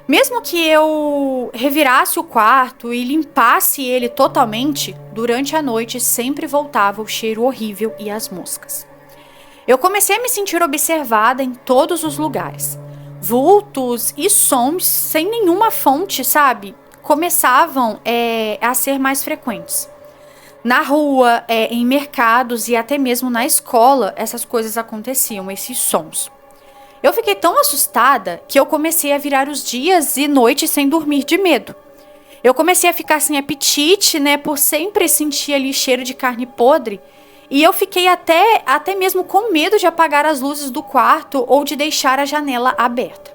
Mesmo que eu revirasse o quarto e limpasse ele totalmente, durante a noite sempre voltava o cheiro horrível e as moscas. Eu comecei a me sentir observada em todos os lugares. Vultos e sons sem nenhuma fonte, sabe? Começavam a ser mais frequentes. Na rua, em mercados e até mesmo na escola, essas coisas aconteciam, esses sons. Eu fiquei tão assustada que eu comecei a virar os dias e noites sem dormir de medo. Eu comecei a ficar sem apetite, né, por sempre sentir ali cheiro de carne podre. E eu fiquei até mesmo com medo de apagar as luzes do quarto ou de deixar a janela aberta.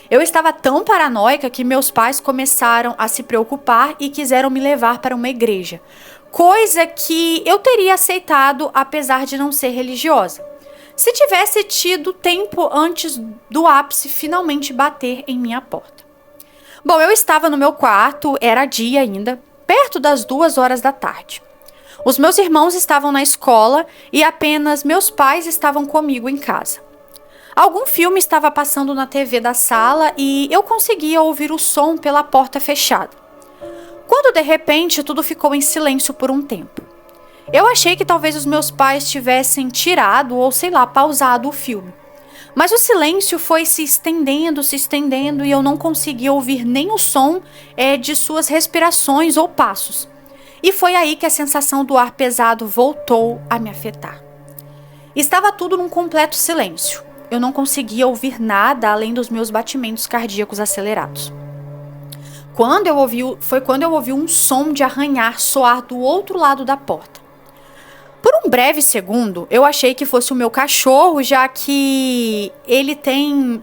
Eu estava tão paranoica que meus pais começaram a se preocupar e quiseram me levar para uma igreja. Coisa que eu teria aceitado apesar de não ser religiosa. Se tivesse tido tempo antes do ápice finalmente bater em minha porta. Bom, eu estava no meu quarto, era dia ainda, perto das 2 horas da tarde. Os meus irmãos estavam na escola e apenas meus pais estavam comigo em casa. Algum filme estava passando na TV da sala e eu conseguia ouvir o som pela porta fechada. Quando de repente tudo ficou em silêncio por um tempo. Eu achei que talvez os meus pais tivessem tirado ou sei lá, pausado o filme. Mas o silêncio foi se estendendo e eu não conseguia ouvir nem o som de suas respirações ou passos. E foi aí que a sensação do ar pesado voltou a me afetar. Estava tudo num completo silêncio. Eu não conseguia ouvir nada além dos meus batimentos cardíacos acelerados. Foi quando eu ouvi um som de arranhar soar do outro lado da porta. Por um breve segundo, eu achei que fosse o meu cachorro, já que ele tem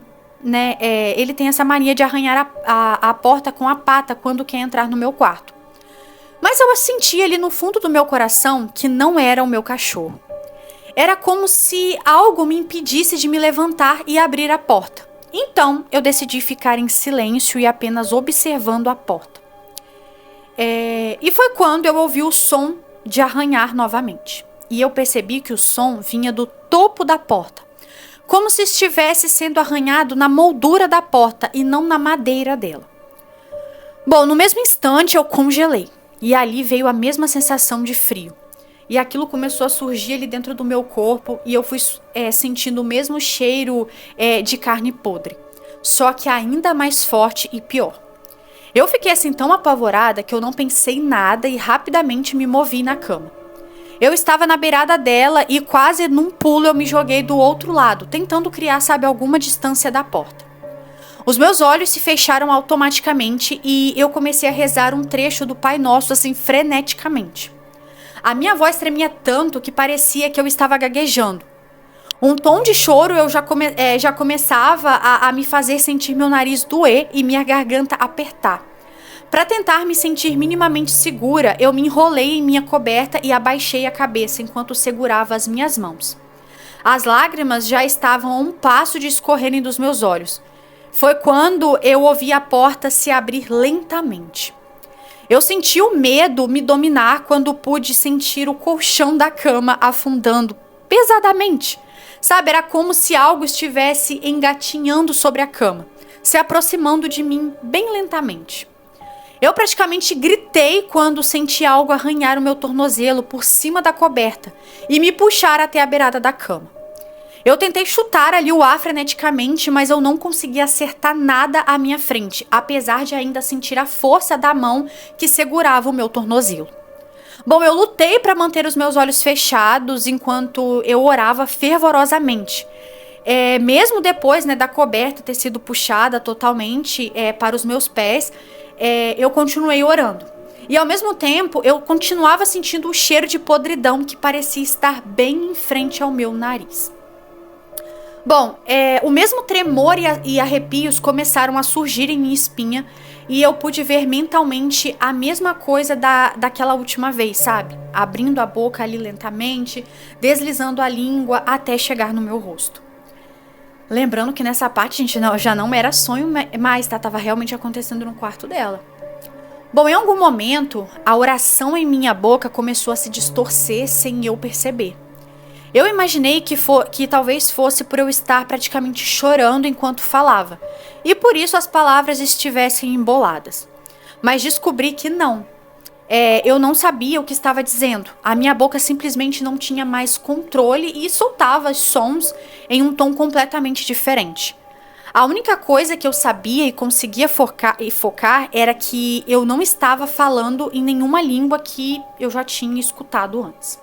essa mania de arranhar a porta com a pata quando quer entrar no meu quarto. Mas eu senti ali no fundo do meu coração que não era o meu cachorro. Era como se algo me impedisse de me levantar e abrir a porta. Então, eu decidi ficar em silêncio e apenas observando a porta. E foi quando eu ouvi o som de arranhar novamente. E eu percebi que o som vinha do topo da porta, como se estivesse sendo arranhado na moldura da porta e não na madeira dela. Bom, no mesmo instante eu congelei. E ali veio a mesma sensação de frio. E aquilo começou a surgir ali dentro do meu corpo e eu fui sentindo o mesmo cheiro de carne podre, só que ainda mais forte e pior. Eu fiquei assim tão apavorada que eu não pensei em nada e rapidamente me movi na cama. Eu estava na beirada dela e quase num pulo eu me joguei do outro lado, tentando criar, alguma distância da porta. Os meus olhos se fecharam automaticamente e eu comecei a rezar um trecho do Pai Nosso assim freneticamente. A minha voz tremia tanto que parecia que eu estava gaguejando. Um tom de choro eu já começava a me fazer sentir meu nariz doer e minha garganta apertar. Para tentar me sentir minimamente segura, eu me enrolei em minha coberta e abaixei a cabeça enquanto segurava as minhas mãos. As lágrimas já estavam a um passo de escorrerem dos meus olhos. Foi quando eu ouvi a porta se abrir lentamente. Eu senti o medo me dominar quando pude sentir o colchão da cama afundando pesadamente. Era como se algo estivesse engatinhando sobre a cama, se aproximando de mim bem lentamente. Eu praticamente gritei quando senti algo arranhar o meu tornozelo por cima da coberta e me puxar até a beirada da cama. Eu tentei chutar ali o ar freneticamente, mas eu não conseguia acertar nada à minha frente, apesar de ainda sentir a força da mão que segurava o meu tornozelo. Bom, eu lutei para manter os meus olhos fechados enquanto eu orava fervorosamente. Mesmo depois da coberta ter sido puxada totalmente para os meus pés, eu continuei orando. E ao mesmo tempo, eu continuava sentindo o cheiro de podridão que parecia estar bem em frente ao meu nariz. Bom, o mesmo tremor e arrepios começaram a surgir em minha espinha e eu pude ver mentalmente a mesma coisa daquela última vez, abrindo a boca ali lentamente, deslizando a língua até chegar no meu rosto. Lembrando que nessa parte, gente, já não era sonho, mas tava realmente acontecendo no quarto dela. Bom, em algum momento, a oração em minha boca começou a se distorcer sem eu perceber. Eu imaginei que talvez fosse por eu estar praticamente chorando enquanto falava, e por isso as palavras estivessem emboladas. Mas descobri que não. Eu não sabia o que estava dizendo. A minha boca simplesmente não tinha mais controle e soltava sons em um tom completamente diferente. A única coisa que eu sabia e conseguia focar era que eu não estava falando em nenhuma língua que eu já tinha escutado antes.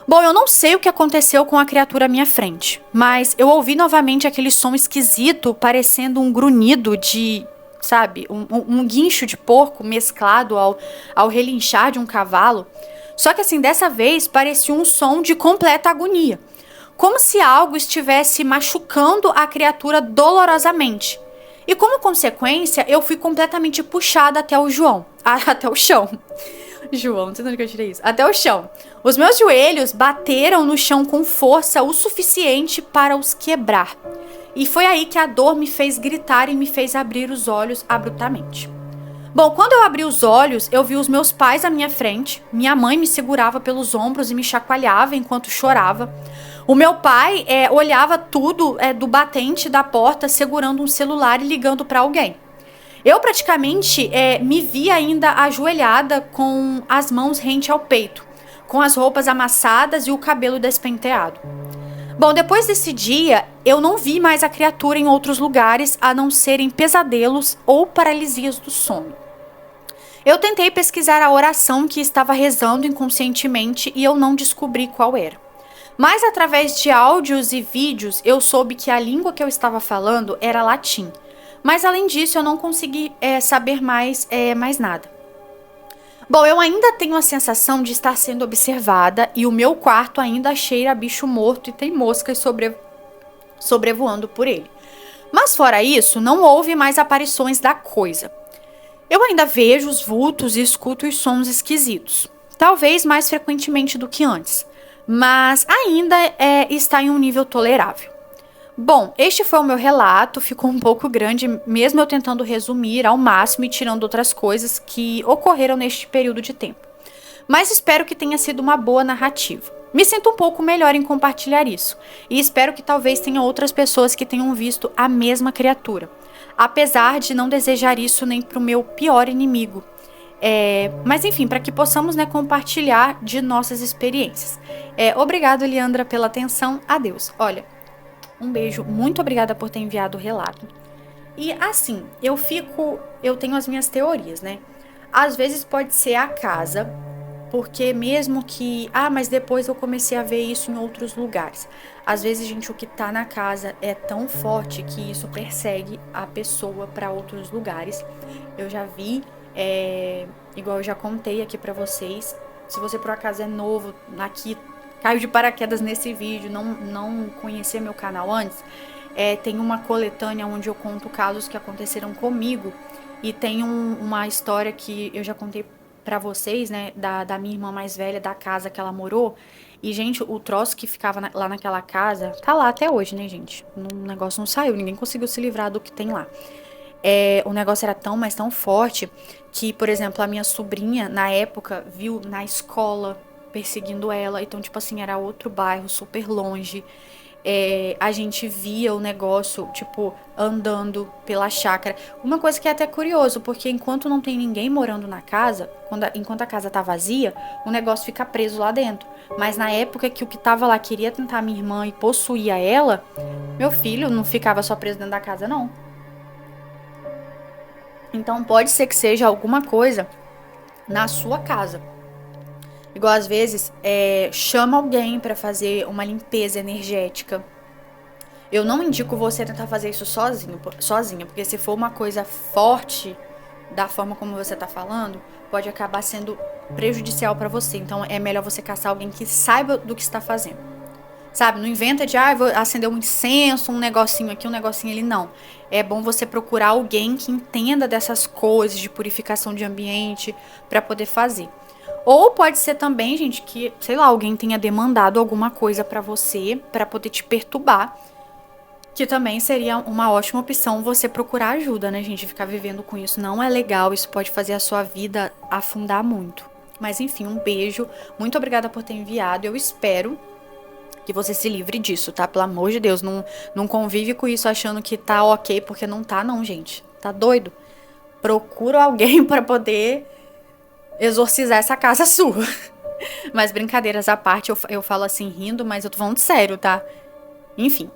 Bom, eu não sei o que aconteceu com a criatura à minha frente, mas eu ouvi novamente aquele som esquisito, parecendo um grunhido de, sabe, um guincho de porco mesclado ao relinchar de um cavalo. Só que assim, dessa vez parecia um som de completa agonia, como se algo estivesse machucando a criatura dolorosamente. E como consequência, eu fui completamente puxada até o João, até o chão. João, não sei de onde eu tirei isso. Até o chão. Os meus joelhos bateram no chão com força o suficiente para os quebrar. E foi aí que a dor me fez gritar e me fez abrir os olhos abruptamente. Bom, quando eu abri os olhos, eu vi os meus pais à minha frente. Minha mãe me segurava pelos ombros e me chacoalhava enquanto chorava. O meu pai olhava tudo do batente da porta, segurando um celular e ligando para alguém. Eu praticamente me vi ainda ajoelhada com as mãos rente ao peito, com as roupas amassadas e o cabelo despenteado. Bom, depois desse dia, eu não vi mais a criatura em outros lugares a não ser em pesadelos ou paralisias do sono. Eu tentei pesquisar a oração que estava rezando inconscientemente e eu não descobri qual era. Mas através de áudios e vídeos, eu soube que a língua que eu estava falando era latim. Mas além disso, eu não consegui saber mais nada. Bom, eu ainda tenho a sensação de estar sendo observada e o meu quarto ainda cheira a bicho morto e tem moscas sobrevoando por ele. Mas fora isso, não houve mais aparições da coisa. Eu ainda vejo os vultos e escuto os sons esquisitos. Talvez mais frequentemente do que antes. Mas ainda está em um nível tolerável. Bom, este foi o meu relato, ficou um pouco grande, mesmo eu tentando resumir ao máximo e tirando outras coisas que ocorreram neste período de tempo. Mas espero que tenha sido uma boa narrativa. Me sinto um pouco melhor em compartilhar isso, e espero que talvez tenha outras pessoas que tenham visto a mesma criatura, apesar de não desejar isso nem para o meu pior inimigo. Mas enfim, para que possamos compartilhar de nossas experiências. Obrigado, Leandra, pela atenção. Adeus. Olha, um beijo, muito obrigada por ter enviado o relato. E assim, eu tenho as minhas teorias, né? Às vezes pode ser a casa, porque mesmo que, mas depois eu comecei a ver isso em outros lugares. Às vezes, gente, o que tá na casa é tão forte que isso persegue a pessoa para outros lugares. Eu já vi, igual eu já contei aqui pra vocês, se você por acaso é novo aqui, caiu de paraquedas nesse vídeo, não conhecia meu canal antes, tem uma coletânea onde eu conto casos que aconteceram comigo e tem uma história que eu já contei pra vocês, né, da minha irmã mais velha, da casa que ela morou. E, gente, o troço que ficava lá naquela casa, tá lá até hoje, né, gente? O negócio não saiu, ninguém conseguiu se livrar do que tem lá. O negócio era mas tão forte que, por exemplo, a minha sobrinha, na época, viu na escola perseguindo ela. Então, tipo assim, era outro bairro, super longe. A gente via o negócio, tipo, andando pela chácara. Uma coisa que é até curioso, porque enquanto não tem ninguém morando na casa, enquanto a casa tá vazia, o negócio fica preso lá dentro. Mas na época que o que tava lá queria tentar minha irmã e possuía ela, meu filho não ficava só preso dentro da casa, não. Então pode ser que seja alguma coisa na sua casa. Igual às vezes, chama alguém pra fazer uma limpeza energética. Eu não indico você tentar fazer isso sozinha, porque se for uma coisa forte, da forma como você tá falando, pode acabar sendo prejudicial pra você. Então é melhor você caçar alguém que saiba do que está fazendo. Sabe, não inventa de, vou acender um incenso, um negocinho aqui, um negocinho ali, não. É bom você procurar alguém que entenda dessas coisas de purificação de ambiente pra poder fazer. Ou pode ser também, gente, que, sei lá, alguém tenha demandado alguma coisa pra você, pra poder te perturbar. Que também seria uma ótima opção você procurar ajuda, né, gente? Ficar vivendo com isso não é legal, isso pode fazer a sua vida afundar muito. Mas enfim, um beijo, muito obrigada por ter enviado, eu espero que você se livre disso, tá? Pelo amor de Deus, não convive com isso achando que tá ok, porque não tá não, gente. Tá doido? Procura alguém pra poder exorcizar essa casa sua. Mas brincadeiras à parte, eu falo assim rindo, mas eu tô falando sério, tá? Enfim,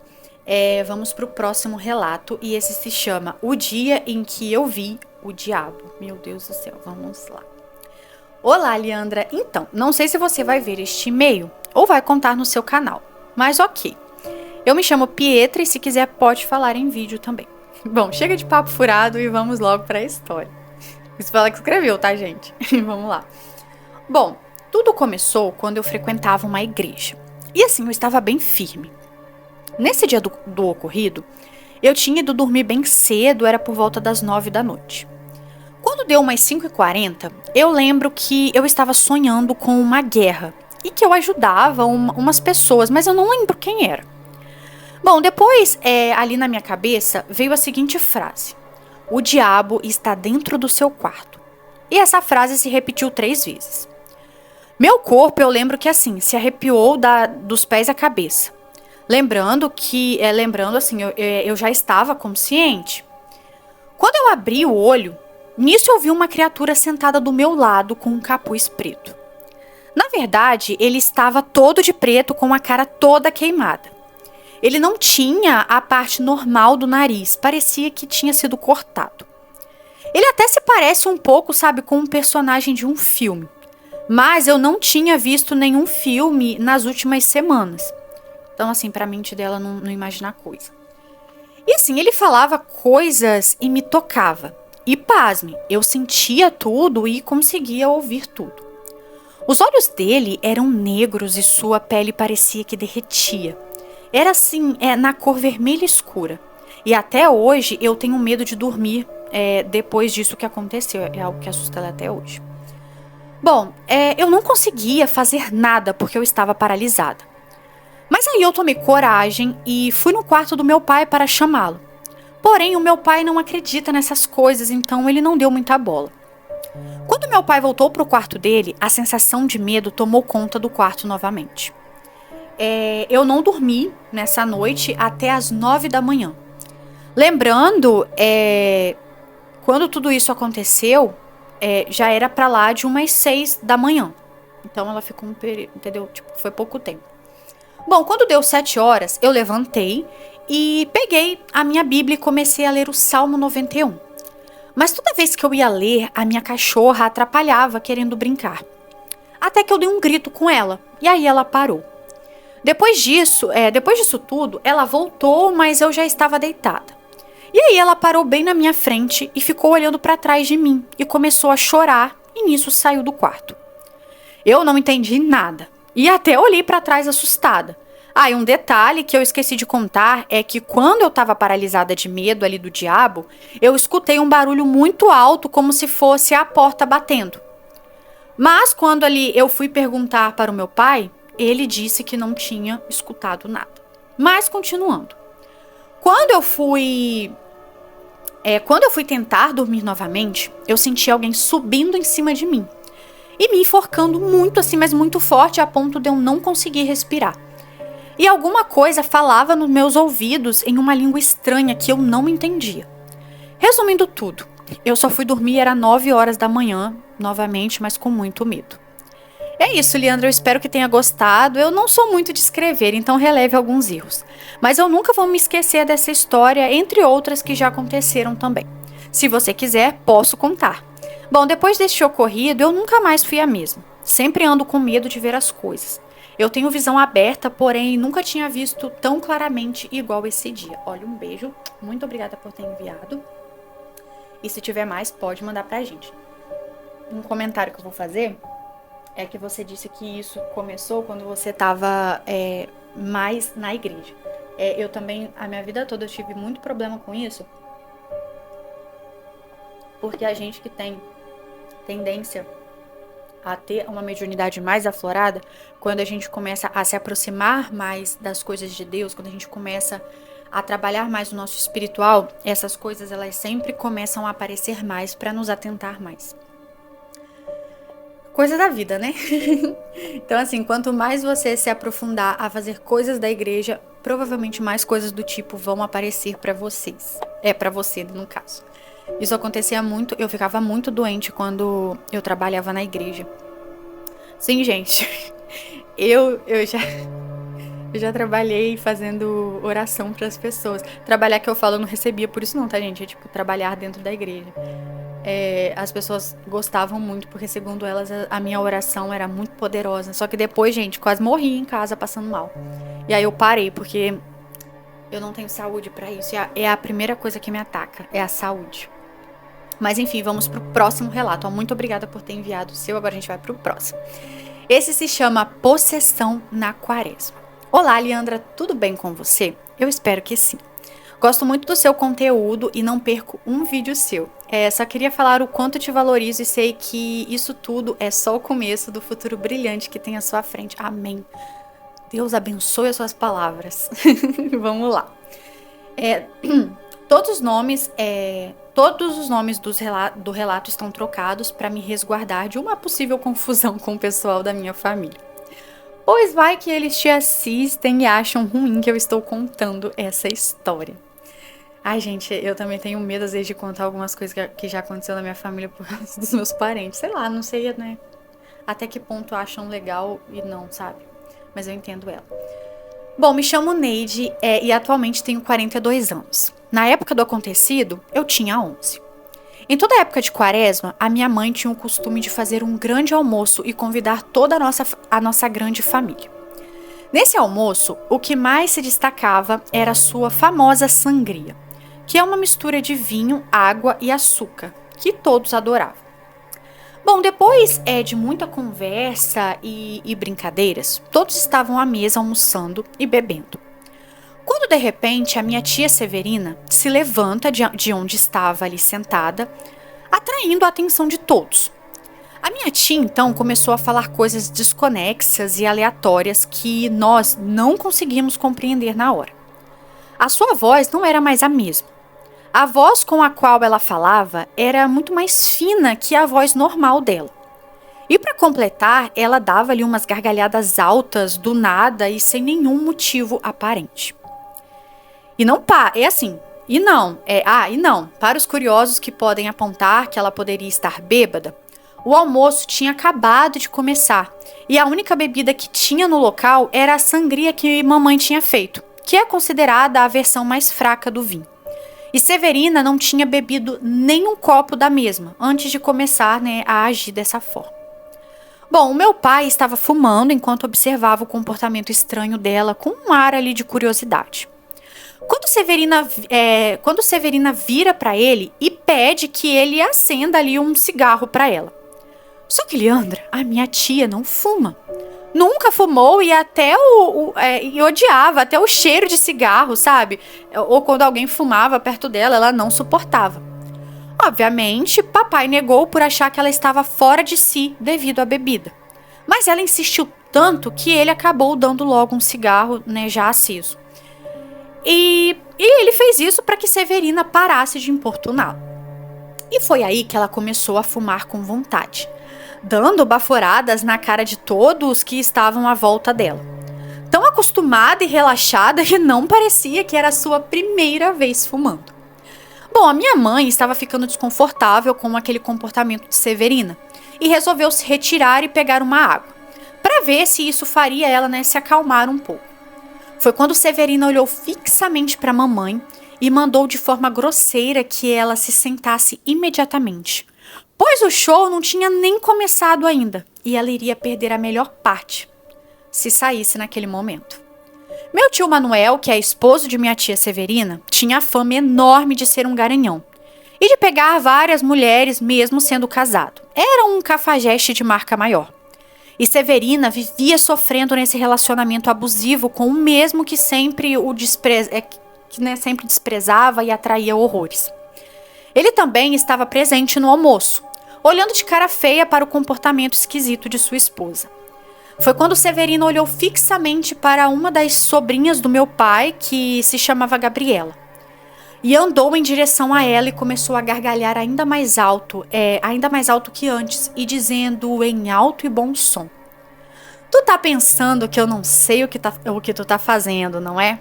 vamos pro próximo relato, e esse se chama O Dia em que Eu Vi o Diabo. Meu Deus do céu, vamos lá. Olá, Leandra. Então, não sei se você vai ver este e-mail ou vai contar no seu canal, mas ok. Eu me chamo Pietra e se quiser pode falar em vídeo também. Bom, chega de papo furado e vamos logo para a história. Isso foi ela que escreveu, tá, gente? Vamos lá. Bom, tudo começou quando eu frequentava uma igreja. E assim, eu estava bem firme. Nesse dia do ocorrido, eu tinha ido dormir bem cedo, era por volta das 9 da noite. Quando deu umas 5h40, eu lembro que eu estava sonhando com uma guerra e que eu ajudava umas pessoas, mas eu não lembro quem era. Bom, depois, ali na minha cabeça, veio a seguinte frase: o diabo está dentro do seu quarto. E essa frase se repetiu 3 vezes. Meu corpo, eu lembro que assim, se arrepiou dos pés à cabeça. Lembrando assim, eu já estava consciente. Quando eu abri o olho, nisso eu vi uma criatura sentada do meu lado com um capuz preto. Na verdade, ele estava todo de preto com a cara toda queimada. Ele não tinha a parte normal do nariz, parecia que tinha sido cortado. Ele até se parece um pouco, sabe, com um personagem de um filme. Mas eu não tinha visto nenhum filme nas últimas semanas. Então, assim, pra mente dela não imaginar coisa. E assim, ele falava coisas e me tocava. E pasme, eu sentia tudo e conseguia ouvir tudo. Os olhos dele eram negros e sua pele parecia que derretia. Era assim, na cor vermelha escura. E até hoje eu tenho medo de dormir depois disso que aconteceu. É algo que assusta ela até hoje. Bom, eu não conseguia fazer nada porque eu estava paralisada. Mas aí eu tomei coragem e fui no quarto do meu pai para chamá-lo. Porém, o meu pai não acredita nessas coisas, então ele não deu muita bola. Quando meu pai voltou para o quarto dele, a sensação de medo tomou conta do quarto novamente. Eu não dormi nessa noite até as 9 da manhã. Lembrando, quando tudo isso aconteceu, já era para lá de umas 6 da manhã. Então ela ficou um período, entendeu? Tipo, foi pouco tempo. Bom, quando deu 7 horas, eu levantei e peguei a minha Bíblia e comecei a ler o Salmo 91. Mas toda vez que eu ia ler, a minha cachorra atrapalhava querendo brincar. Até que eu dei um grito com ela, e aí ela parou. Depois disso tudo, ela voltou, mas eu já estava deitada. E aí ela parou bem na minha frente e ficou olhando para trás de mim e começou a chorar e nisso saiu do quarto. Eu não entendi nada e até olhei para trás assustada. E um detalhe que eu esqueci de contar é que quando eu estava paralisada de medo ali do diabo, eu escutei um barulho muito alto como se fosse a porta batendo. Mas quando ali eu fui perguntar para o meu pai, ele disse que não tinha escutado nada. Mas continuando. Quando eu fui tentar dormir novamente, eu senti alguém subindo em cima de mim. E me enforcando muito assim, mas muito forte a ponto de eu não conseguir respirar. E alguma coisa falava nos meus ouvidos em uma língua estranha que eu não entendia. Resumindo tudo, eu só fui dormir, era 9 horas da manhã, novamente, mas com muito medo. É isso, Leandra, eu espero que tenha gostado. Eu não sou muito de escrever, então releve alguns erros. Mas eu nunca vou me esquecer dessa história, entre outras que já aconteceram também. Se você quiser, posso contar. Bom, depois deste ocorrido, eu nunca mais fui a mesma. Sempre ando com medo de ver as coisas. Eu tenho visão aberta, porém nunca tinha visto tão claramente igual esse dia. Olha, um beijo. Muito obrigada por ter enviado. E se tiver mais, pode mandar pra gente. Um comentário que eu vou fazer é que você disse que isso começou quando você estava mais na igreja. Eu também, a minha vida toda, eu tive muito problema com isso. Porque a gente que tem tendência a ter uma mediunidade mais aflorada, quando a gente começa a se aproximar mais das coisas de Deus, quando a gente começa a trabalhar mais o nosso espiritual, essas coisas elas sempre começam a aparecer mais para nos atentar mais. Coisa da vida, né? Então assim, quanto mais você se aprofundar a fazer coisas da igreja, provavelmente mais coisas do tipo vão aparecer para vocês. Para você, no caso. Isso acontecia muito, eu ficava muito doente quando eu trabalhava na igreja. Sim, gente, eu já trabalhei fazendo oração para as pessoas. Trabalhar que eu falo eu não recebia por isso não, tá, gente? É tipo trabalhar dentro da igreja. As pessoas gostavam muito, porque segundo elas a minha oração era muito poderosa. Só que depois, gente, quase morri em casa passando mal. E aí eu parei, porque eu não tenho saúde pra isso. É a primeira coisa que me ataca, é a saúde. Mas enfim, vamos pro próximo relato. Muito obrigada por ter enviado o seu, agora a gente vai pro próximo. Esse se chama Possessão na Quaresma. Olá, Leandra, tudo bem com você? Eu espero que sim. Gosto muito do seu conteúdo e não perco um vídeo seu. Só queria falar o quanto te valorizo e sei que isso tudo é só o começo do futuro brilhante que tem à sua frente. Amém. Deus abençoe as suas palavras. Vamos lá. Todos os nomes do relato estão trocados para me resguardar de uma possível confusão com o pessoal da minha família. Pois vai que eles te assistem e acham ruim que eu estou contando essa história. Ai, gente, eu também tenho medo, às vezes, de contar algumas coisas que já aconteceu na minha família por causa dos meus parentes. Sei lá, não sei, né? Até que ponto acham legal e não, sabe? Mas eu entendo ela. Bom, me chamo Neide e atualmente tenho 42 anos. Na época do acontecido, eu tinha 11. Em toda a época de Quaresma, a minha mãe tinha o costume de fazer um grande almoço e convidar toda a nossa grande família. Nesse almoço, o que mais se destacava era a sua famosa sangria, que é uma mistura de vinho, água e açúcar, que todos adoravam. Bom, depois de muita conversa e brincadeiras, todos estavam à mesa almoçando e bebendo. Quando de repente a minha tia Severina se levanta de onde estava ali sentada, atraindo a atenção de todos. A minha tia então começou a falar coisas desconexas e aleatórias que nós não conseguimos compreender na hora. A sua voz não era mais a mesma. A voz com a qual ela falava era muito mais fina que a voz normal dela. E para completar, ela dava-lhe umas gargalhadas altas do nada e sem nenhum motivo aparente. E não para os curiosos que podem apontar que ela poderia estar bêbada, o almoço tinha acabado de começar e a única bebida que tinha no local era a sangria que mamãe tinha feito, que é considerada a versão mais fraca do vinho. E Severina não tinha bebido nem um copo da mesma antes de começar, a agir dessa forma. Bom, o meu pai estava fumando enquanto observava o comportamento estranho dela com um ar ali de curiosidade. Quando Severina vira para ele e pede que ele acenda ali um cigarro para ela. Só que Leandra, a minha tia não fuma. Nunca fumou e até e odiava até o cheiro de cigarro, sabe? Ou quando alguém fumava perto dela, ela não suportava. Obviamente, papai negou por achar que ela estava fora de si devido à bebida. Mas ela insistiu tanto que ele acabou dando logo um cigarro, já aceso. E ele fez isso para que Severina parasse de importuná-lo. E foi aí que ela começou a fumar com vontade, dando baforadas na cara de todos que estavam à volta dela. Tão acostumada e relaxada que não parecia que era a sua primeira vez fumando. Bom, a minha mãe estava ficando desconfortável com aquele comportamento de Severina e resolveu se retirar e pegar uma água, para ver se isso faria ela se acalmar um pouco. Foi quando Severina olhou fixamente para a mamãe e mandou de forma grosseira que ela se sentasse imediatamente, pois o show não tinha nem começado ainda e ela iria perder a melhor parte se saísse naquele momento. Meu tio Manuel, que é esposo de minha tia Severina, tinha a fama enorme de ser um garanhão e de pegar várias mulheres mesmo sendo casado. Era um cafajeste de marca maior. E Severina vivia sofrendo nesse relacionamento abusivo com o mesmo que sempre sempre desprezava e atraía horrores. Ele também estava presente no almoço, olhando de cara feia para o comportamento esquisito de sua esposa. Foi quando Severina olhou fixamente para uma das sobrinhas do meu pai, que se chamava Gabriela, e andou em direção a ela e começou a gargalhar ainda mais alto que antes, e dizendo em alto e bom som: "Tu tá pensando que eu não sei o que tu tá fazendo, não é?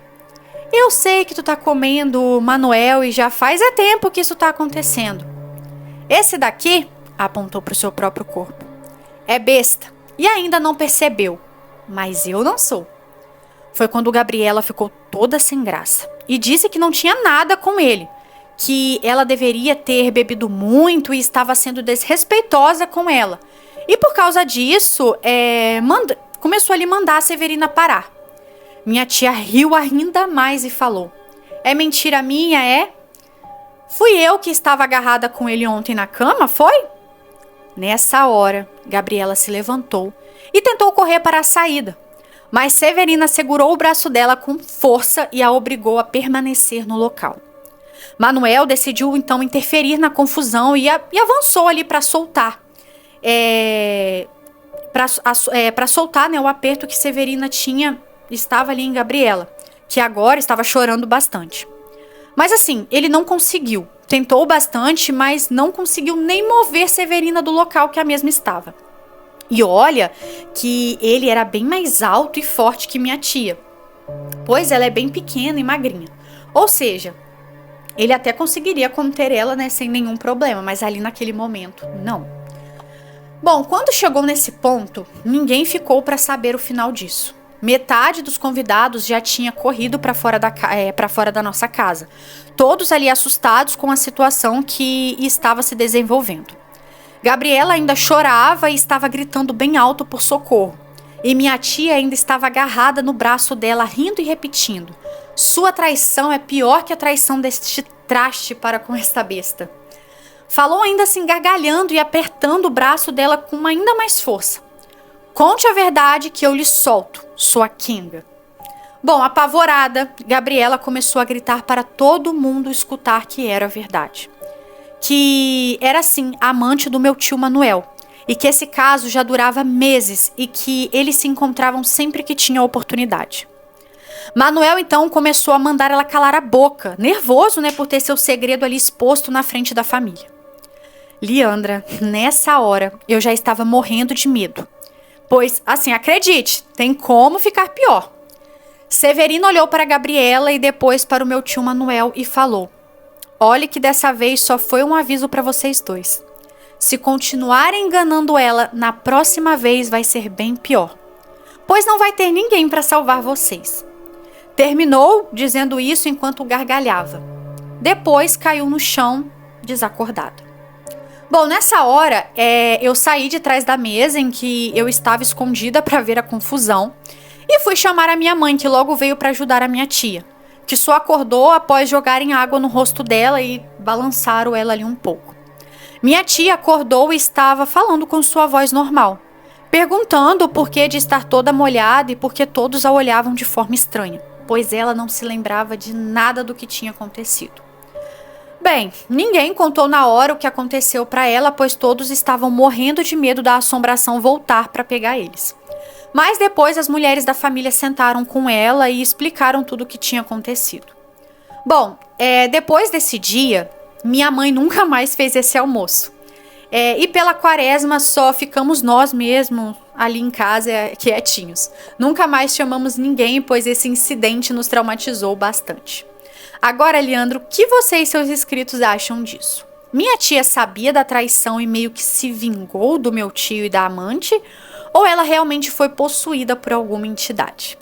Eu sei que tu tá comendo Manuel e já faz tempo que isso tá acontecendo. Esse daqui", apontou pro seu próprio corpo, "é besta e ainda não percebeu, mas eu não sou." Foi quando Gabriela ficou toda sem graça e disse que não tinha nada com ele, que ela deveria ter bebido muito e estava sendo desrespeitosa com ela. E por causa disso, começou a lhe mandar a Severina parar. Minha tia riu ainda mais e falou: é mentira minha, é? Fui eu que estava agarrada com ele ontem na cama, foi? Nessa hora, Gabriela se levantou e tentou correr para a saída. Mas Severina segurou o braço dela com força e a obrigou a permanecer no local. Manuel decidiu então interferir na confusão e avançou ali para soltar. Para soltar, né, o aperto que Severina estava ali em Gabriela, que agora estava chorando bastante. Mas assim, ele não conseguiu. Tentou bastante, mas não conseguiu nem mover Severina do local que a mesma estava. E olha que ele era bem mais alto e forte que minha tia, pois ela é bem pequena e magrinha. Ou seja, ele até conseguiria conter ela, né, sem nenhum problema, mas ali naquele momento, não. Bom, quando chegou nesse ponto, ninguém ficou para saber o final disso. Metade dos convidados já tinha corrido para fora da nossa casa. Todos ali assustados com a situação que estava se desenvolvendo. Gabriela ainda chorava e estava gritando bem alto por socorro. E minha tia ainda estava agarrada no braço dela, rindo e repetindo: sua traição é pior que a traição deste traste para com esta besta. Falou ainda assim gargalhando e apertando o braço dela com ainda mais força. Conte a verdade que eu lhe solto, sua Kinga. Bom, apavorada, Gabriela começou a gritar para todo mundo escutar que era verdade. Que era sim a amante do meu tio Manuel. E que esse caso já durava meses e que eles se encontravam sempre que tinha oportunidade. Manuel então começou a mandar ela calar a boca, nervoso, né, por ter seu segredo ali exposto na frente da família. Leandra, nessa hora eu já estava morrendo de medo. Pois, assim, acredite, tem como ficar pior. Severina olhou para Gabriela e depois para o meu tio Manuel e falou: olhe que dessa vez só foi um aviso para vocês dois. Se continuarem enganando ela, na próxima vez vai ser bem pior. Pois não vai ter ninguém para salvar vocês. Terminou dizendo isso enquanto gargalhava. Depois caiu no chão, desacordada. Bom, nessa hora, eu saí de trás da mesa em que eu estava escondida para ver a confusão e fui chamar a minha mãe, que logo veio para ajudar a minha tia, que só acordou após jogarem água no rosto dela e balançaram ela ali um pouco. Minha tia acordou e estava falando com sua voz normal, perguntando o porquê de estar toda molhada e porque todos a olhavam de forma estranha, pois ela não se lembrava de nada do que tinha acontecido. Bem, ninguém contou na hora o que aconteceu para ela, pois todos estavam morrendo de medo da assombração voltar para pegar eles. Mas depois as mulheres da família sentaram com ela e explicaram tudo o que tinha acontecido. Bom, depois desse dia, minha mãe nunca mais fez esse almoço. E pela quaresma só ficamos nós mesmos ali em casa quietinhos. Nunca mais chamamos ninguém, pois esse incidente nos traumatizou bastante. Agora, Leandro, o que você e seus inscritos acham disso? Minha tia sabia da traição e meio que se vingou do meu tio e da amante? Ou ela realmente foi possuída por alguma entidade?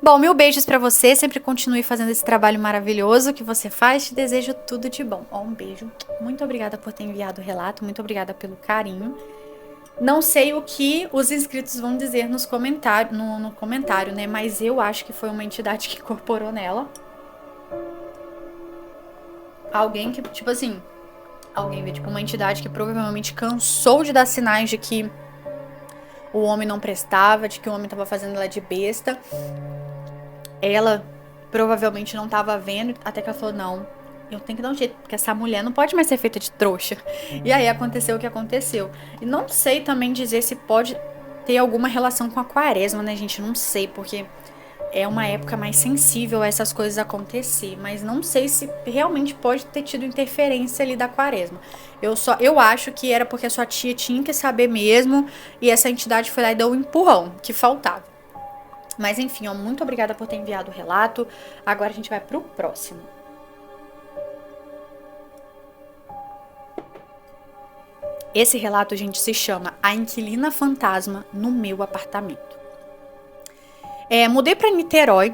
Bom, mil beijos pra você, sempre continue fazendo esse trabalho maravilhoso que você faz, te desejo tudo de bom. Um beijo, muito obrigada por ter enviado o relato, muito obrigada pelo carinho. Não sei o que os inscritos vão dizer no comentário, né, mas eu acho que foi uma entidade que incorporou nela. Alguém que, tipo assim, uma entidade que provavelmente cansou de dar sinais de que o homem não prestava, de que o homem tava fazendo ela de besta. Ela provavelmente não tava vendo, até que ela falou: não, eu tenho que dar um jeito, porque essa mulher não pode mais ser feita de trouxa. E aí aconteceu o que aconteceu. E não sei também dizer se pode ter alguma relação com a quaresma, né, gente? Não sei, porque é uma época mais sensível a essas coisas acontecer, mas não sei se realmente pode ter tido interferência ali da quaresma. Eu acho que era porque a sua tia tinha que saber mesmo e essa entidade foi lá e deu um empurrão que faltava. Mas enfim, muito obrigada por ter enviado o relato. Agora a gente vai pro próximo. Esse relato, gente, se chama A Inquilina Fantasma no Meu Apartamento. Mudei para Niterói,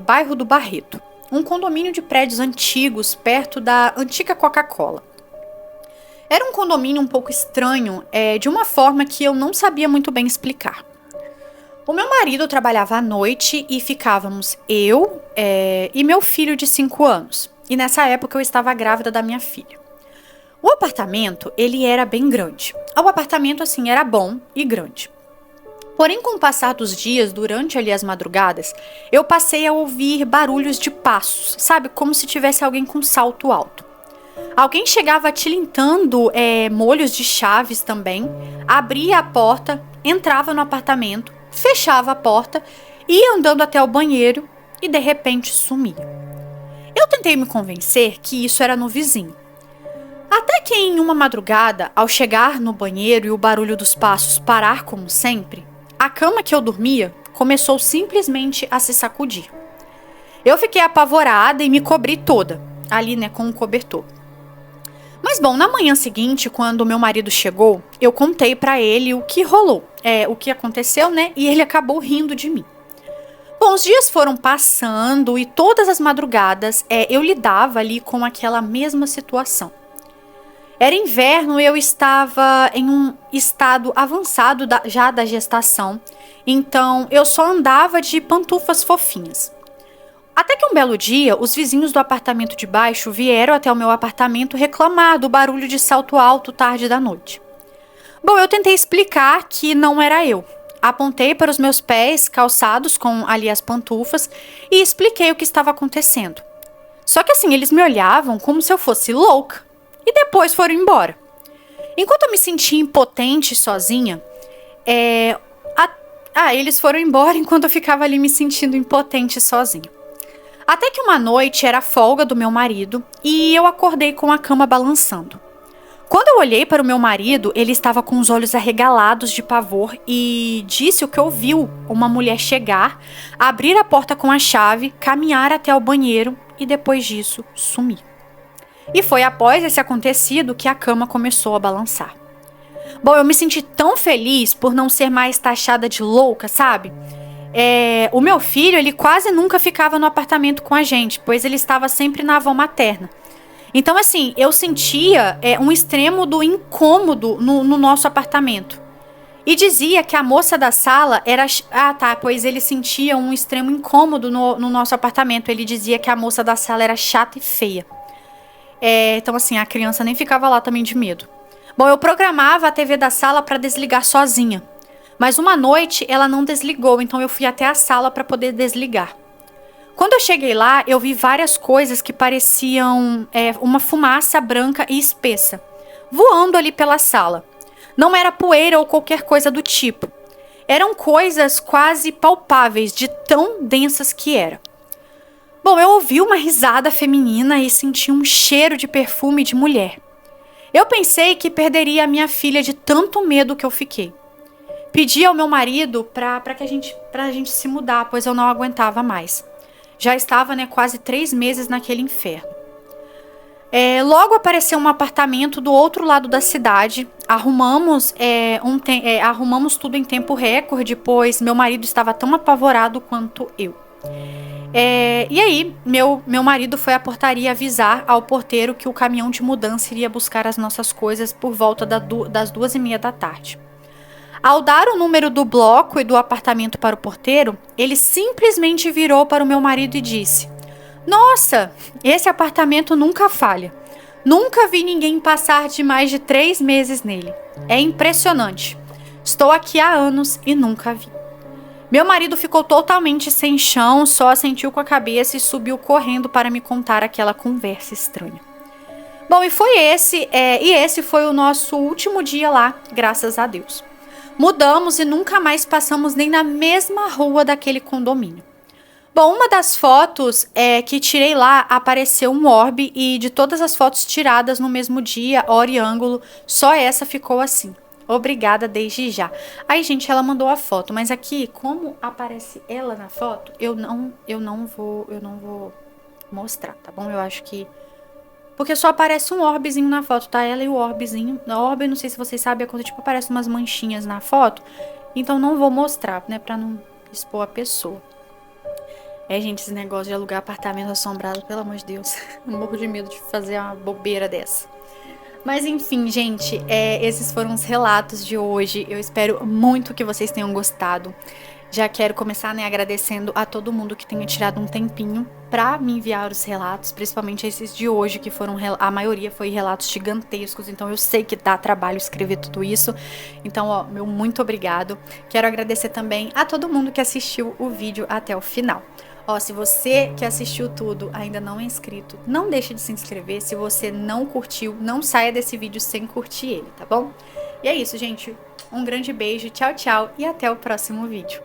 bairro do Barreto. um condomínio de prédios antigos perto da antiga Coca-Cola. Era um condomínio um pouco estranho, de uma forma que eu não sabia muito bem explicar. O meu marido trabalhava à noite e ficávamos eu e meu filho de 5 anos. E nessa época eu estava grávida da minha filha. O apartamento, ele era bem grande. O apartamento, assim, era bom e grande. Porém, com o passar dos dias, durante ali as madrugadas, eu passei a ouvir barulhos de passos, sabe? Como se tivesse alguém com salto alto. Alguém chegava tilintando molhos de chaves também, abria a porta, entrava no apartamento, fechava a porta, ia andando até o banheiro e de repente sumia. Eu tentei me convencer que isso era no vizinho. Até que em uma madrugada, ao chegar no banheiro e o barulho dos passos parar como sempre, a cama que eu dormia começou simplesmente a se sacudir. Eu fiquei apavorada e me cobri toda, ali, com um cobertor. Mas bom, na manhã seguinte, quando meu marido chegou, eu contei pra ele o que rolou, o que aconteceu, e ele acabou rindo de mim. Bom, os dias foram passando e todas as madrugadas eu lidava ali com aquela mesma situação. Era inverno e eu estava em um estado avançado já da gestação, então eu só andava de pantufas fofinhas. Até que um belo dia, os vizinhos do apartamento de baixo vieram até o meu apartamento reclamar do barulho de salto alto tarde da noite. Bom, eu tentei explicar que não era eu. Apontei para os meus pés calçados com ali as pantufas e expliquei o que estava acontecendo. Só que assim, eles me olhavam como se eu fosse louca e depois foram embora. Enquanto eu me sentia impotente sozinha, eles foram embora enquanto eu ficava ali me sentindo impotente sozinha. Até que uma noite era a folga do meu marido e eu acordei com a cama balançando. Quando eu olhei para o meu marido, ele estava com os olhos arregalados de pavor e disse o que ouviu uma mulher chegar, abrir a porta com a chave, caminhar até o banheiro e depois disso sumir. E foi após esse acontecido que a cama começou a balançar. Bom, eu me senti tão feliz por não ser mais taxada de louca, sabe? O meu filho, ele quase nunca ficava no apartamento com a gente, pois ele estava sempre na avó materna. Então, assim, eu sentia um extremo do incômodo no nosso apartamento. E dizia que a moça da sala era... pois ele sentia um extremo incômodo no nosso apartamento. Ele dizia que a moça da sala era chata e feia. Então, assim, a criança nem ficava lá também de medo. Bom, eu programava a TV da sala para desligar sozinha. Mas uma noite ela não desligou, então eu fui até a sala para poder desligar. Quando eu cheguei lá, eu vi várias coisas que pareciam uma fumaça branca e espessa, voando ali pela sala. Não era poeira ou qualquer coisa do tipo. Eram coisas quase palpáveis, de tão densas que era. Bom, eu ouvi uma risada feminina e senti um cheiro de perfume de mulher. Eu pensei que perderia a minha filha de tanto medo que eu fiquei. Pedi ao meu marido pra gente se mudar, pois eu não aguentava mais. Já estava, quase 3 meses naquele inferno. Logo apareceu um apartamento do outro lado da cidade. Arrumamos tudo em tempo recorde, pois meu marido estava tão apavorado quanto eu. E aí, meu marido foi à portaria avisar ao porteiro que o caminhão de mudança iria buscar as nossas coisas por volta das 2:30 da tarde. Ao dar o número do bloco e do apartamento para o porteiro, ele simplesmente virou para o meu marido e disse: "Nossa, esse apartamento nunca falha. Nunca vi ninguém passar de mais de 3 meses nele. É impressionante. Estou aqui há anos e nunca vi." Meu marido ficou totalmente sem chão, só assentiu com a cabeça e subiu correndo para me contar aquela conversa estranha. Bom, esse foi o nosso último dia lá, graças a Deus. Mudamos e nunca mais passamos nem na mesma rua daquele condomínio. Bom, uma das fotos que tirei lá apareceu um orbe e de todas as fotos tiradas no mesmo dia, hora e ângulo, só essa ficou assim. Obrigada desde já. Aí, gente, ela mandou a foto, mas aqui, como aparece ela na foto, eu não vou mostrar, tá bom? Eu acho que... Porque só aparece um orbezinho na foto, tá? Ela e o orbezinho. Na orbe, não sei se vocês sabem, é quando tipo aparece umas manchinhas na foto. Então não vou mostrar, pra não expor a pessoa. É, gente, esse negócio de alugar apartamento assombrado, pelo amor de Deus. Eu morro de medo de fazer uma bobeira dessa. Mas enfim, gente, esses foram os relatos de hoje. Eu espero muito que vocês tenham gostado. Já quero começar, né, agradecendo a todo mundo que tenha tirado um tempinho pra me enviar os relatos, principalmente esses de hoje, que foram, a maioria foi relatos gigantescos, então eu sei que dá trabalho escrever tudo isso. Então, ó, meu muito obrigado. Quero agradecer também a todo mundo que assistiu o vídeo até o final. Ó, se você que assistiu tudo ainda não é inscrito, não deixe de se inscrever. Se você não curtiu, não saia desse vídeo sem curtir ele, tá bom? E é isso, gente. Um grande beijo, tchau, tchau e até o próximo vídeo.